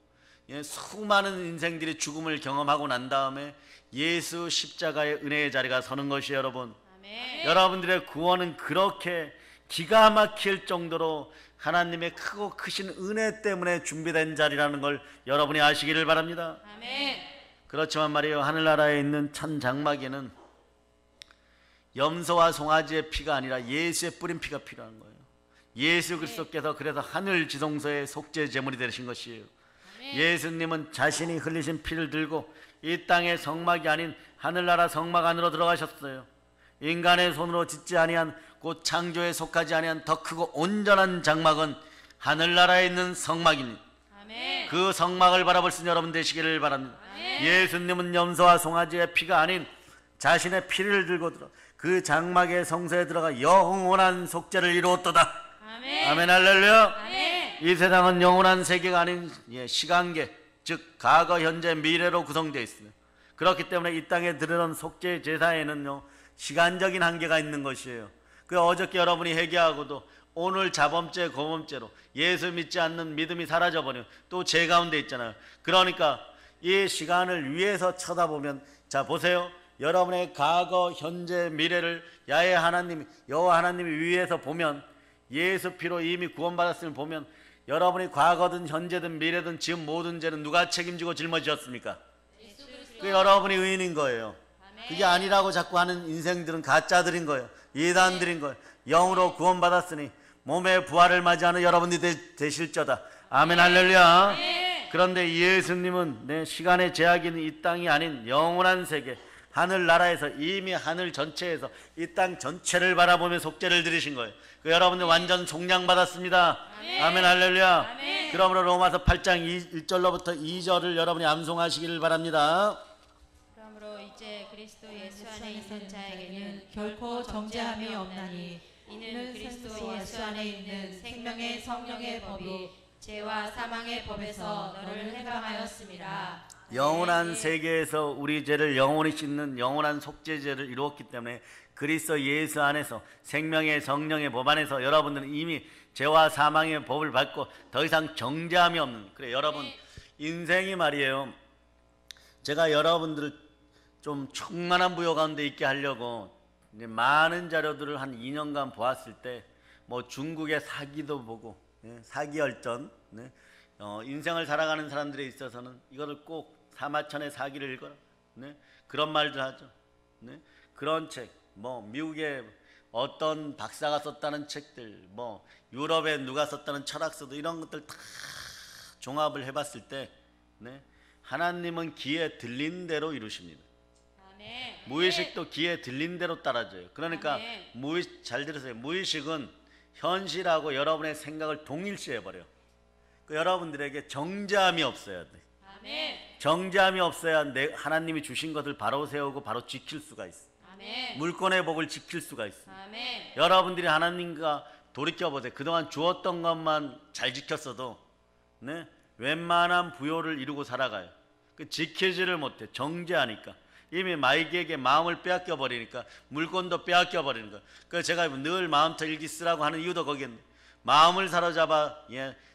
수많은 인생들이 죽음을 경험하고 난 다음에 예수 십자가의 은혜의 자리가 서는 것이에요, 여러분. 아멘. 여러분들의 구원은 그렇게 기가 막힐 정도로 하나님의 크고 크신 은혜 때문에 준비된 자리라는 걸 여러분이 아시기를 바랍니다. 아멘. 그렇지만 말이에요, 하늘나라에 있는 찬 장막에는 염소와 송아지의 피가 아니라 예수의 뿌린 피가 필요한 거예요. 예수 그리스도께서 그래서 하늘 지성소의 속죄 제물이 되신 것이에요. 예수님은 자신이 흘리신 피를 들고 이 땅의 성막이 아닌 하늘나라 성막 안으로 들어가셨어요. 인간의 손으로 짓지 아니한 곧 창조에 속하지 아니한 더 크고 온전한 장막은 하늘나라에 있는 성막입니다. 아멘. 그 성막을 바라볼 수 있는 여러분 되시기를 바랍니다. 아멘. 예수님은 염소와 송아지의 피가 아닌 자신의 피를 들고 들어 그 장막의 성소에 들어가 영원한 속죄를 이루었도다. 아멘. 아멘, 할렐루야. 아멘. 이 세상은 영원한 세계가 아닌 시간계, 즉 과거, 현재, 미래로 구성되어 있습니다. 그렇기 때문에 이 땅에 드러난 속죄 제사에는요 시간적인 한계가 있는 것이에요. 그 어저께 여러분이 회개하고도 오늘 자범죄, 고범죄로 예수 믿지 않는 믿음이 사라져버리면 또 죄 가운데 있잖아요. 그러니까 이 시간을 위에서 쳐다보면, 자 보세요, 여러분의 과거, 현재, 미래를 야훼 하나님, 여호와 하나님이 위에서 보면 예수 피로 이미 구원받았음을 보면 여러분이 과거든 현재든 미래든 지금 모든 죄는 누가 책임지고 짊어지셨습니까? 그 여러분이 의인인 거예요. 그게 아니라고 자꾸 하는 인생들은 가짜들인 거예요. 예단들인 거예요. 영으로 구원받았으니 몸의 부활을 맞이하는 여러분들이 되실저다. 아멘, 할렐루야. 그런데 예수님은 시간의 제약이 있는 이 땅이 아닌 영원한 세계 하늘나라에서 이미 하늘 전체에서 이 땅 전체를 바라보며 속죄를 드리신 거예요. 그 여러분들 완전 속량받았습니다. 아멘, 할렐루야. 아멘. 그러므로 로마서 8장 1절로부터 2절을 여러분이 암송하시기를 바랍니다. 그러므로 이제 그리스도 예수 안에 있는 자에게는 결코 정죄함이 없나니 이는 그리스도 예수 안에 있는 생명의 성령의 법이 죄와 사망의 법에서 너를 해방하였습니다. 영원한 세계에서 우리 죄를 영원히 씻는 영원한 속죄제를 이루었기 때문에 그리스도 예수 안에서 생명의 성령의 법 안에서 여러분들은 이미 죄와 사망의 법을 받고 더 이상 정죄함이 없는, 그래 여러분 인생이 말이에요, 제가 여러분들을 좀 충만한 부여 가운데 있게 하려고 이제 많은 자료들을 한 2년간 보았을 때 뭐 중국의 사기도 보고 사기열전, 인생을 살아가는 사람들에 있어서는 이거를 꼭 사마천의 사기를 읽어라, 그런 말들 하죠. 그런 책, 뭐 미국의 어떤 박사가 썼다는 책들, 뭐 유럽에 누가 썼다는 철학서도 이런 것들 다 종합을 해봤을 때 하나님은 귀에 들린 대로 이루십니다. 아멘. 무의식도 귀에 들린 대로 따라줘요. 그러니까 아멘. 잘 들으세요. 무의식은 현실하고 여러분의 생각을 동일시해버려요. 그 여러분들에게 정죄함이 없어야 돼. 아멘. 정죄함이 없어야 하나님이 주신 것을 바로 세우고 바로 지킬 수가 있어. 아멘. 물권의 복을 지킬 수가 있어. 아멘. 여러분들이 하나님과 돌이켜보세요. 그동안 주었던 것만 잘 지켰어도 웬만한 부요를 이루고 살아가요. 그 지키지를 못해. 정죄하니까. 이미 마이기에게 마음을 빼앗겨 버리니까, 물건도 빼앗겨 버리니까. 그래서 제가 늘 마음터 일기 쓰라고 하는 이유도 거기에 마음을 사로잡아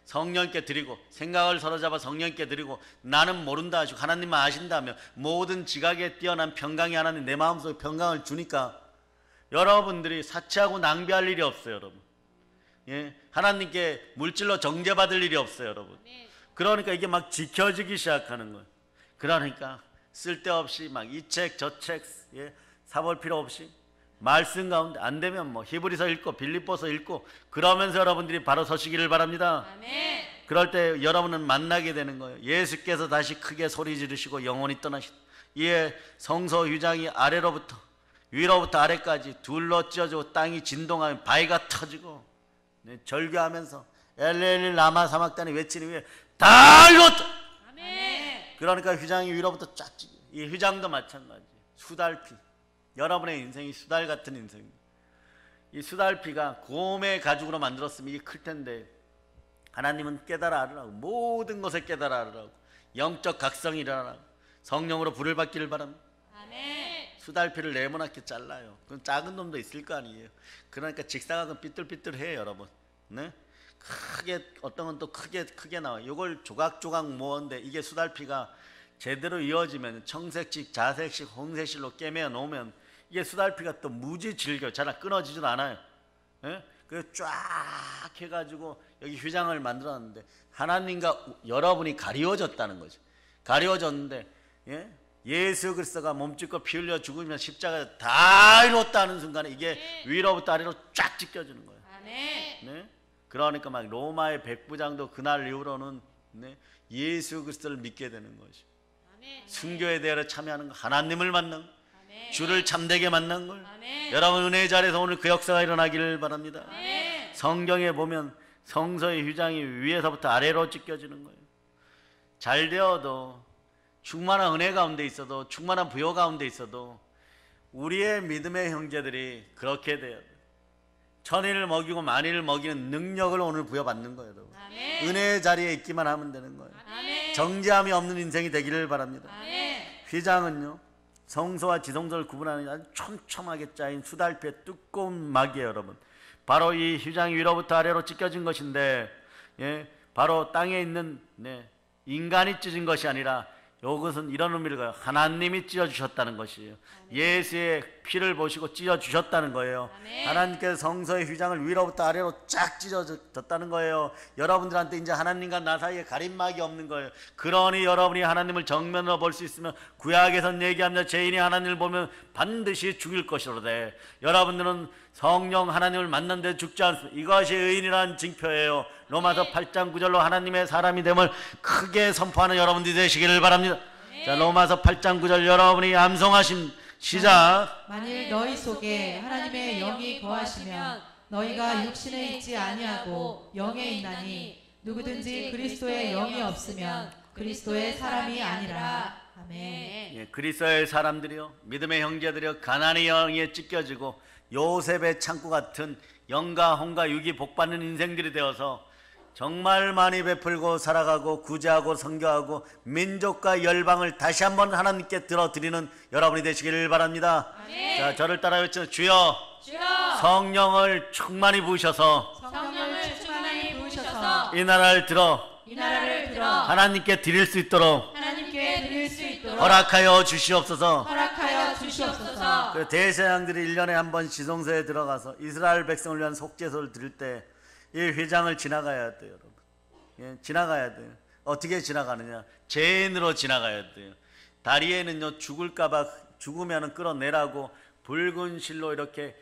성령께 드리고, 생각을 사로잡아 성령께 드리고, 나는 모른다 하시고 하나님만 아신다며 모든 지각에 뛰어난 평강이 하나님 내 마음속에 평강을 주니까 여러분들이 사치하고 낭비할 일이 없어요, 여러분. 예, 하나님께 물질로 정죄받을 일이 없어요, 여러분. 그러니까 이게 막 지켜지기 시작하는 거예요. 그러니까 쓸데없이 막 이 책 저 책 사볼 필요 없이 말씀 가운데 안 되면 뭐 히브리서 읽고 빌립보서 읽고 그러면서 여러분들이 바로 서시기를 바랍니다. 아멘. 그럴 때 여러분은 만나게 되는 거예요. 예수께서 다시 크게 소리 지르시고 영원히 떠나시다. 이에 성소 휘장이 아래로부터 위로부터 아래까지 둘러 찢어지고 땅이 진동하며 바위가 터지고 절규하면서 엘레일 라마 사막단이 외치는 위에 다 이뤘다. 아멘. 그러니까 휘장이 위로부터 쫙 찢어. 이 휘장도 마찬가지. 수달피. 여러분의 인생이 수달 같은 인생입니다. 이 수달피가 곰의 가죽으로 만들었으면 이게 클 텐데 하나님은 깨달아 알으라고 모든 것을 깨달아 알으라고 영적 각성이 일어나라고 성령으로 불을 받기를 바랍니다. 아멘. 수달피를 네모나게 잘라요. 그럼 작은 놈도 있을 거 아니에요. 그러니까 직사각은 삐뚤삐뚤해요, 여러분. 네? 크게 어떤 건 또 크게 나와요. 이걸 조각조각 모았는데 이게 수달피가 제대로 이어지면 청색식, 자색식, 홍색실로 꿰매 놓으면 이게 수달피가 또 무지 질겨 잘 끊어지지도 않아요. 예? 그래서 쫙 해가지고 여기 휘장을 만들었는데 하나님과 여러분이 가리워졌다는 거죠. 가리워졌는데 예? 예수 그리스도가 몸짓고 피 흘려 죽으면 십자가 다 이뤘다는 순간에 이게 위로부터 아래로 쫙 찢겨지는 거예요. 아멘. 네? 그러니까 막 로마의 백부장도 그날 이후로는 네? 예수 그리스도를 믿게 되는 것이. 순교에 대하여 참여하는 거, 하나님을 만난 거, 아멘. 주를 참되게 만난 걸. 아멘. 여러분 은혜의 자리에서 오늘 그 역사가 일어나기를 바랍니다. 아멘. 성경에 보면 성서의 휘장이 위에서부터 아래로 찢겨지는 거예요. 잘 되어도 충만한 은혜 가운데 있어도 충만한 부요 가운데 있어도 우리의 믿음의 형제들이 그렇게 돼요. 천일을 먹이고 만일을 먹이는 능력을 오늘 부여받는 거예요, 여러분. 아멘. 은혜의 자리에 있기만 하면 되는 거예요. 아멘. 정죄함이 없는 인생이 되기를 바랍니다. 아멘. 휘장은요 성소와 지성소를 구분하는 아주 촘촘하게 짜인 수달피의 두꺼운 막이에요, 여러분. 바로 이 휘장 위로부터 아래로 찢겨진 것인데 바로 땅에 있는 인간이 찢은 것이 아니라 이것은 이런 의미를 가요. 하나님이 찢어주셨다는 것이에요. 예수의 피를 보시고 찢어주셨다는 거예요. 아멘. 하나님께서 성소의 휘장을 위로부터 아래로 쫙 찢어졌다는 거예요. 여러분들한테 이제 하나님과 나 사이에 가림막이 없는 거예요. 그러니 여러분이 하나님을 정면으로 볼 수 있으면 구약에선 얘기합니다. 죄인이 하나님을 보면 반드시 죽일 것이로되 여러분들은 성령 하나님을 만난 데 죽지 않습니다. 이것이 의인이라는 징표예요. 로마서 8장 9절로 하나님의 사람이 됨을 크게 선포하는 여러분들이 되시기를 바랍니다. 자, 로마서 8장 9절 여러분이 암송하신 시작. 만일 너희 속에 하나님의 영이 거하시면 너희가 육신에 있지 아니하고 영에 있나니 누구든지 그리스도의 영이 없으면 그리스도의 사람이 아니라. 아멘. 예, 그리스도의 사람들이요 믿음의 형제들이요 가난의 영에 찢겨지고 요셉의 창고 같은 영과 혼과 육이 복받는 인생들이 되어서 정말 많이 베풀고 살아가고 구제하고 선교하고 민족과 열방을 다시 한번 하나님께 들어드리는 여러분이 되시기를 바랍니다. 아멘. 자, 저를 따라 외치는 주여 주여 성령을 충만히 부으셔서 성령을 충만히 부으셔서 이 나라를 들어 이 나라를 들어 하나님께 드릴 수 있도록 하나님께 드릴 수 있도록 허락하여 주시옵소서. 허락하여 주시옵소서. 그 대제사장들이 1년에 한 번 지성소에 들어가서 이스라엘 백성을 위한 속죄소를 드릴 때 이 휘장을 지나가야 돼요, 여러분. 예, 지나가야 돼요. 어떻게 지나가느냐? 죄인으로 지나가야 돼요. 다리에는요 죽을까봐 죽으면은 끌어내라고 붉은 실로 이렇게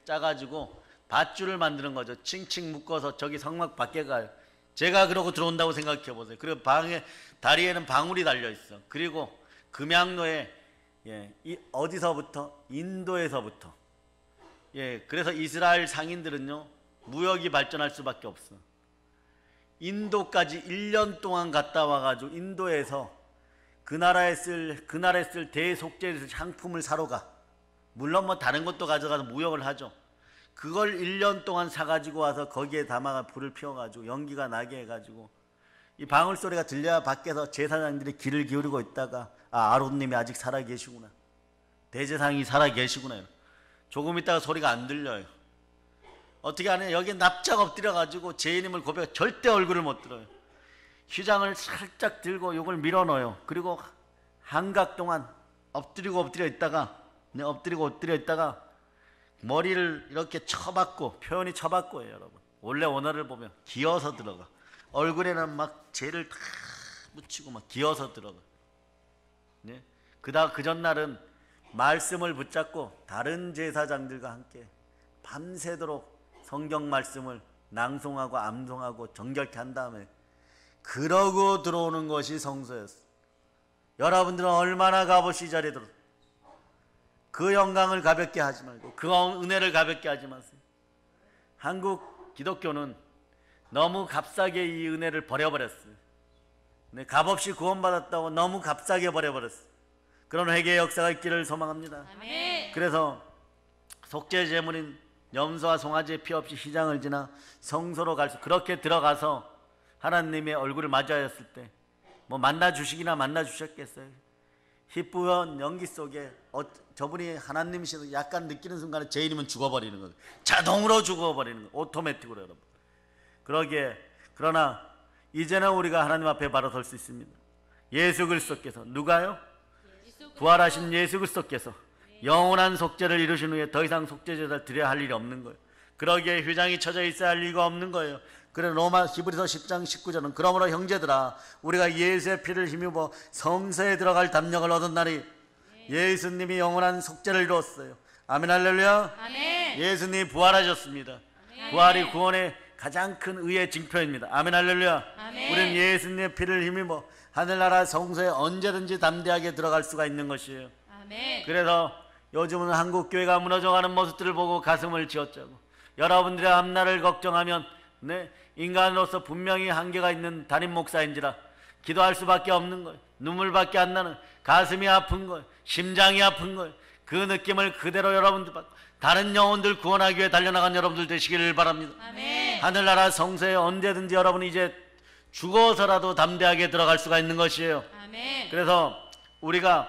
짜가지고 밧줄을 만드는 거죠. 칭칭 묶어서 저기 성막 밖에 가요. 제가 그러고 들어온다고 생각해 보세요. 그리고 다리에는 방울이 달려 있어. 그리고 금양로에 이 어디서부터? 인도에서부터. 그래서 이스라엘 상인들은요 무역이 발전할 수밖에 없어. 인도까지 1년 동안 갔다 와가지고 인도에서 그 나라에 쓸 대속죄 상품을 사러 가. 물론 뭐 다른 것도 가져가서 무역을 하죠. 그걸 1년 동안 사가지고 와서 거기에 담아가 불을 피워가지고 연기가 나게 해가지고 이 방울 소리가 들려야 밖에서 제사장들이 귀를 기울이고 있다가 아론님이 아직 살아계시구나, 대제사장이 살아계시구나. 조금 있다가 소리가 안 들려요. 어떻게 하냐? 여기에 납작 엎드려가지고 죄인임을 고백, 절대 얼굴을 못 들어요. 휘장을 살짝 들고 이걸 밀어넣어요. 그리고 한각 동안 엎드리고 엎드려 있다가 머리를 이렇게 쳐박고, 표현이 쳐박고예요, 여러분. 원래 원어를 보면 기어서 들어가. 얼굴에는 막 재를 다 묻히고 막 기어서 들어가. 네? 그 전날은 말씀을 붙잡고 다른 제사장들과 함께 밤새도록 성경 말씀을 낭송하고 암송하고 정결케 한 다음에 그러고 들어오는 것이 성소였어. 여러분들은 얼마나 값없이 자리에 들어. 그 영광을 가볍게 하지 말고 그 은혜를 가볍게 하지 마세요. 한국 기독교는 너무 값싸게 이 은혜를 버려버렸어요. 네, 값없이 구원받았다고 너무 값싸게 버려버렸어요. 그런 회개의 역사가 있기를 소망합니다. 아멘. 그래서 속죄 제물인 염소와 송아지의 피 없이 휘장을 지나 성소로 갈 수, 그렇게 들어가서 하나님의 얼굴을 맞이하였을 때 뭐 만나 주시기나 만나 주셨겠어요. 희뿌연 연기 속에 저분이 하나님이시도 약간 느끼는 순간에 제 이름은 죽어버리는 거예요. 자동으로 죽어버리는 거예요. 오토매틱으로 여러분. 그러나 이제는 우리가 하나님 앞에 바로 설 수 있습니다. 예수 그리스도께서, 누가요? 부활하신 예수 그리스도께서 영원한 속죄를 이루신 후에 더 이상 속죄 제사를 드려야 할 일이 없는 거예요. 그러기에 휘장이 쳐져 있어야 할 이유가 없는 거예요. 그래 로마 히브리서 10장 19절은 그러므로 형제들아 우리가 예수의 피를 힘입어 성소에 들어갈 담력을 얻은 날이 예수님이 영원한 속죄를 이루었어요. 아멘 할렐루야. 아멘. 예수님이 부활하셨습니다. 아멘. 부활이 구원의 가장 큰 의의 징표입니다. 아멘 할렐루야. 아멘. 우리는 예수님의 피를 힘입어 하늘나라 성소에 언제든지 담대하게 들어갈 수가 있는 것이에요. 아멘. 그래서 요즘은 한국 교회가 무너져가는 모습들을 보고 가슴을 쥐어짜고 여러분들의 앞날을 걱정하면 인간으로서 분명히 한계가 있는 담임 목사인지라 기도할 수밖에 없는 거예요. 눈물밖에 안 나는, 가슴이 아픈 거예요. 심장이 아픈 거예요. 그 느낌을 그대로 여러분들 받고 다른 영혼들 구원하기 위해 달려나간 여러분들 되시기를 바랍니다. 아멘. 하늘나라 성소에 언제든지 여러분이 이제 죽어서라도 담대하게 들어갈 수가 있는 것이에요. 아멘. 그래서 우리가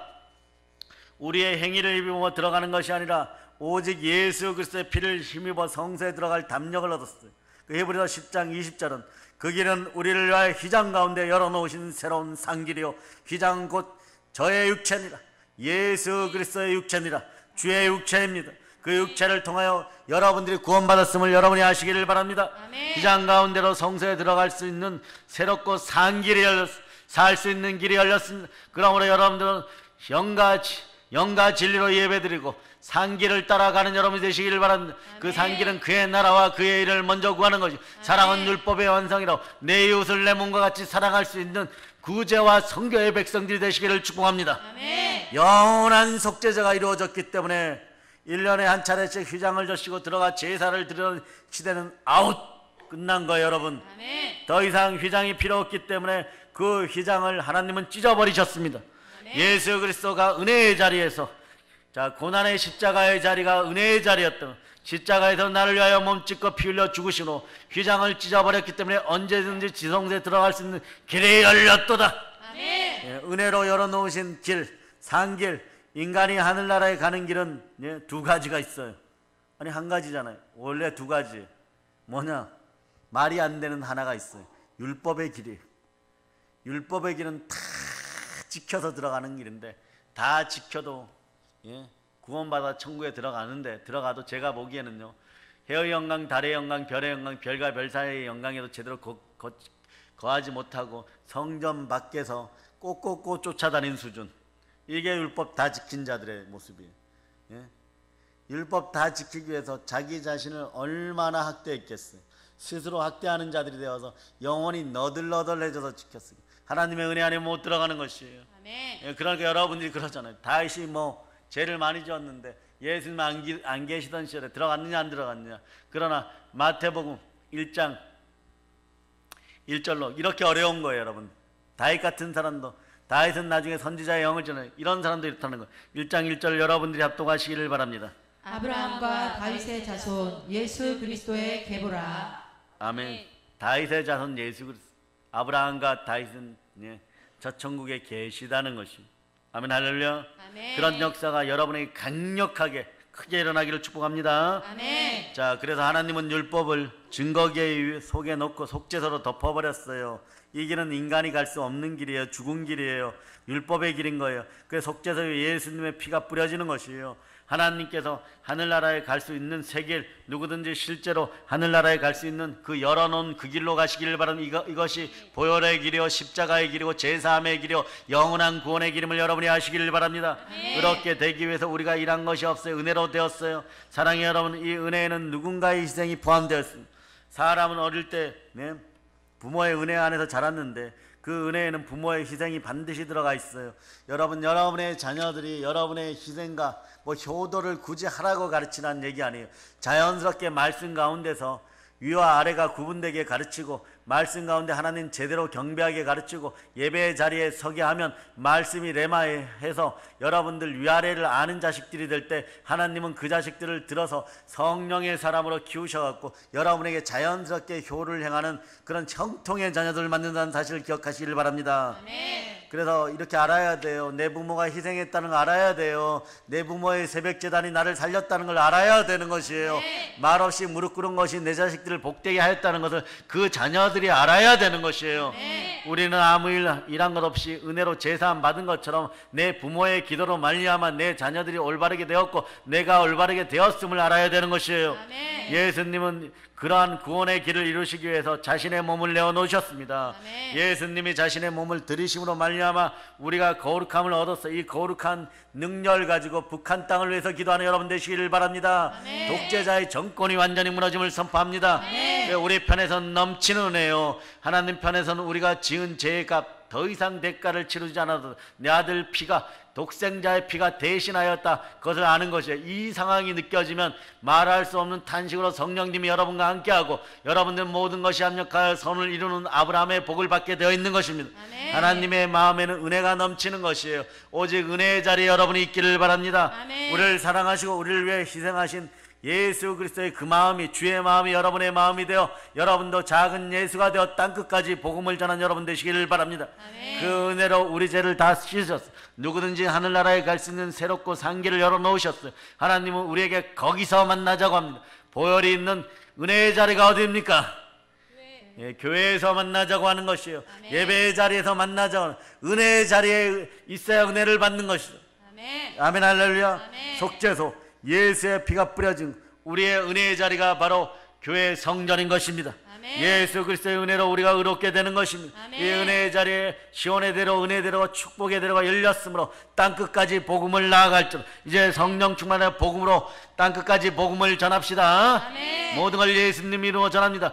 우리의 행위를 입어 들어가는 것이 아니라 오직 예수 그리스도의 피를 힘입어 성소에 들어갈 담력을 얻었어요. 그 히브리서 10장 20절은 그 길은 우리를 위하여 휘장 가운데 열어놓으신 새로운 상길이요 휘장 곧 저의 육체니라. 예수 그리스도의 육체니라. 주의 육체입니다. 그 육체를 통하여 여러분들이 구원받았음을 여러분이 아시기를 바랍니다. 아멘. 휘장 가운데로 성소에 들어갈 수 있는 새롭고 산 길이 열렸습니다. 살 수 있는 길이 열렸습니다. 그러므로 여러분들은 영과 진리로 예배드리고 산길을 따라가는 여러분이 되시기를 바랍니다. 아멘. 그 산길은 그의 나라와 그의 일을 먼저 구하는 것이고 사랑은 율법의 완성이라고 내 이웃을 내 몸과 같이 사랑할 수 있는 구제와 성교의 백성들이 되시기를 축복합니다. 아멘. 영원한 속죄제가 이루어졌기 때문에 1년에 한 차례씩 휘장을 젖히고 들어가 제사를 드리는 시대는 아웃! 끝난 거예요 여러분. 아멘. 더 이상 휘장이 필요 없기 때문에 그 휘장을 하나님은 찢어버리셨습니다. 아멘. 예수 그리스도가 은혜의 자리에서, 자 고난의 십자가의 자리가 은혜의 자리였던, 십자가에서 나를 위하여 몸짓고 피 흘려 죽으시고 휘장을 찢어버렸기 때문에 언제든지 지성소에 들어갈 수 있는 길이 열렸도다. 아멘. 은혜로 열어놓으신 길, 산길. 인간이 하늘나라에 가는 길은 두 가지가 있어요. 아니 한 가지잖아요. 원래 두 가지. 뭐냐? 말이 안 되는 하나가 있어요. 율법의 길이. 율법의 길은 다 지켜서 들어가는 길인데 다 지켜도 구원받아 천국에 들어가는데 들어가도 제가 보기에는요 해의 영광, 달의 영광, 별의 영광, 별과 별 사이의 영광에도 제대로 거하지 못하고 성전 밖에서 꼬꼬꼬 쫓아다닌 수준. 이게 율법 다 지킨 자들의 모습이에요. 율법 다 지키기 위해서 자기 자신을 얼마나 학대했겠어요. 스스로 학대하는 자들이 되어서 영혼이 너덜너덜해져서 지켰어요. 하나님의 은혜 안에 못 들어가는 것이에요. 아멘. 그러니까 여러분들이 그러잖아요. 다윗이 죄를 많이 지었는데 예수님 안 계시던 시절에 들어갔느냐 안 들어갔느냐. 그러나 마태복음 1장 1절로 이렇게 어려운 거예요 여러분. 다윗 같은 사람도, 다윗은 나중에 선지자의 영을 전해 이런 사람도 이렇다는 거. 1장 1절 여러분들이 합독하시기를 바랍니다. 아브라함과 다윗의 자손 예수 그리스도의 계보라. 아멘. 다윗의 자손 예수 그리스도. 아브라함과 다윗은 저 천국에 계시다는 것입니다. 아멘 할렐루야. 아멘. 그런 역사가 여러분에게 강력하게 크게 일어나기를 축복합니다. 아멘. 자, 그래서 하나님은 율법을 증거계 속에 넣고 속죄서로 덮어버렸어요. 이 길은 인간이 갈 수 없는 길이에요. 죽은 길이에요. 율법의 길인 거예요. 그래서 속죄서에 예수님의 피가 뿌려지는 것이에요. 하나님께서 하늘나라에 갈 수 있는 새 길, 누구든지 실제로 하늘나라에 갈 수 있는 그 열어놓은 그 길로 가시기를 바랍니다. 이것이 보혈의 길이요 십자가의 길이고 제사함의 길이요 영원한 구원의 길임을 여러분이 아시기를 바랍니다. 그렇게 되기 위해서 우리가 일한 것이 없어요. 은혜로 되었어요. 사랑의 여러분, 이 은혜에는 누군가의 희생이 포함되어 있습니다. 사람은 어릴 때 부모의 은혜 안에서 자랐는데 그 은혜에는 부모의 희생이 반드시 들어가 있어요. 여러분의 자녀들이 여러분의 희생과 효도를 굳이 하라고 가르치는 얘기 아니에요. 자연스럽게 말씀 가운데서 위와 아래가 구분되게 가르치고, 말씀 가운데 하나님 제대로 경배하게 가르치고, 예배의 자리에 서게 하면 말씀이 레마해서 여러분들 위아래를 아는 자식들이 될 때 하나님은 그 자식들을 들어서 성령의 사람으로 키우셔갖고 여러분에게 자연스럽게 효를 행하는 그런 형통의 자녀들을 만든다는 사실을 기억하시길 바랍니다. 그래서 이렇게 알아야 돼요. 내 부모가 희생했다는 걸 알아야 돼요. 내 부모의 새벽제단이 나를 살렸다는 걸 알아야 되는 것이에요. 말없이 무릎 꿇은 것이 내 자식들을 복되게 하였다는 것을 그 자녀들이 알아야 되는 것이에요. 우리는 아무 일한 것 없이 은혜로 제사함 받은 것처럼 내 부모의 기도로 말미암아 내 자녀들이 올바르게 되었고 내가 올바르게 되었음을 알아야 되는 것이에요. 예수님은 그러한 구원의 길을 이루시기 위해서 자신의 몸을 내어놓으셨습니다. 예수님이 자신의 몸을 들이심으로 말미암아 우리가 거룩함을 얻어서 이 거룩한 능력을 가지고 북한 땅을 위해서 기도하는 여러분 되시기를 바랍니다. 독재자의 정권이 완전히 무너짐을 선포합니다. 우리 편에서는 넘치는 은혜요, 하나님 편에서는 우리가 지은 죄의 값 더 이상 대가를 치르지 않아도 내 아들 피가, 독생자의 피가 대신하였다, 그것을 아는 것이에요. 이 상황이 느껴지면 말할 수 없는 탄식으로 성령님이 여러분과 함께하고 여러분들 모든 것이 합력하여 선을 이루는 아브라함의 복을 받게 되어 있는 것입니다. 하나님의 마음에는 은혜가 넘치는 것이에요. 오직 은혜의 자리에 여러분이 있기를 바랍니다. 우리를 사랑하시고 우리를 위해 희생하신 예수 그리스도의 그 마음이, 주의 마음이 여러분의 마음이 되어 여러분도 작은 예수가 되어 땅끝까지 복음을 전한 여러분 되시기를 바랍니다. 그 은혜로 우리 죄를 다 씻으셨어요. 누구든지 하늘나라에 갈 수 있는 새롭고 산 길을 열어놓으셨어요. 하나님은 우리에게 거기서 만나자고 합니다. 보혈이 있는 은혜의 자리가 어디입니까? 교회에서 만나자고 하는 것이에요. 예배의 자리에서 만나자고, 은혜의 자리에 있어야 은혜를 받는 것이죠. 아멘, 할렐루야. 속죄소, 예수의 피가 뿌려진 우리의 은혜의 자리가 바로 교회의 성전인 것입니다. 예수 그리스도의 은혜로 우리가 의롭게 되는 것입니다. 이 은혜의 자리에 시온의 대로, 은혜대로, 축복의 대로가 열렸으므로 땅끝까지 복음을 나아갈 줄, 이제 성령 충만의 복음으로 땅끝까지 복음을 전합시다. 모든 걸 예수님이 이루어 전합니다.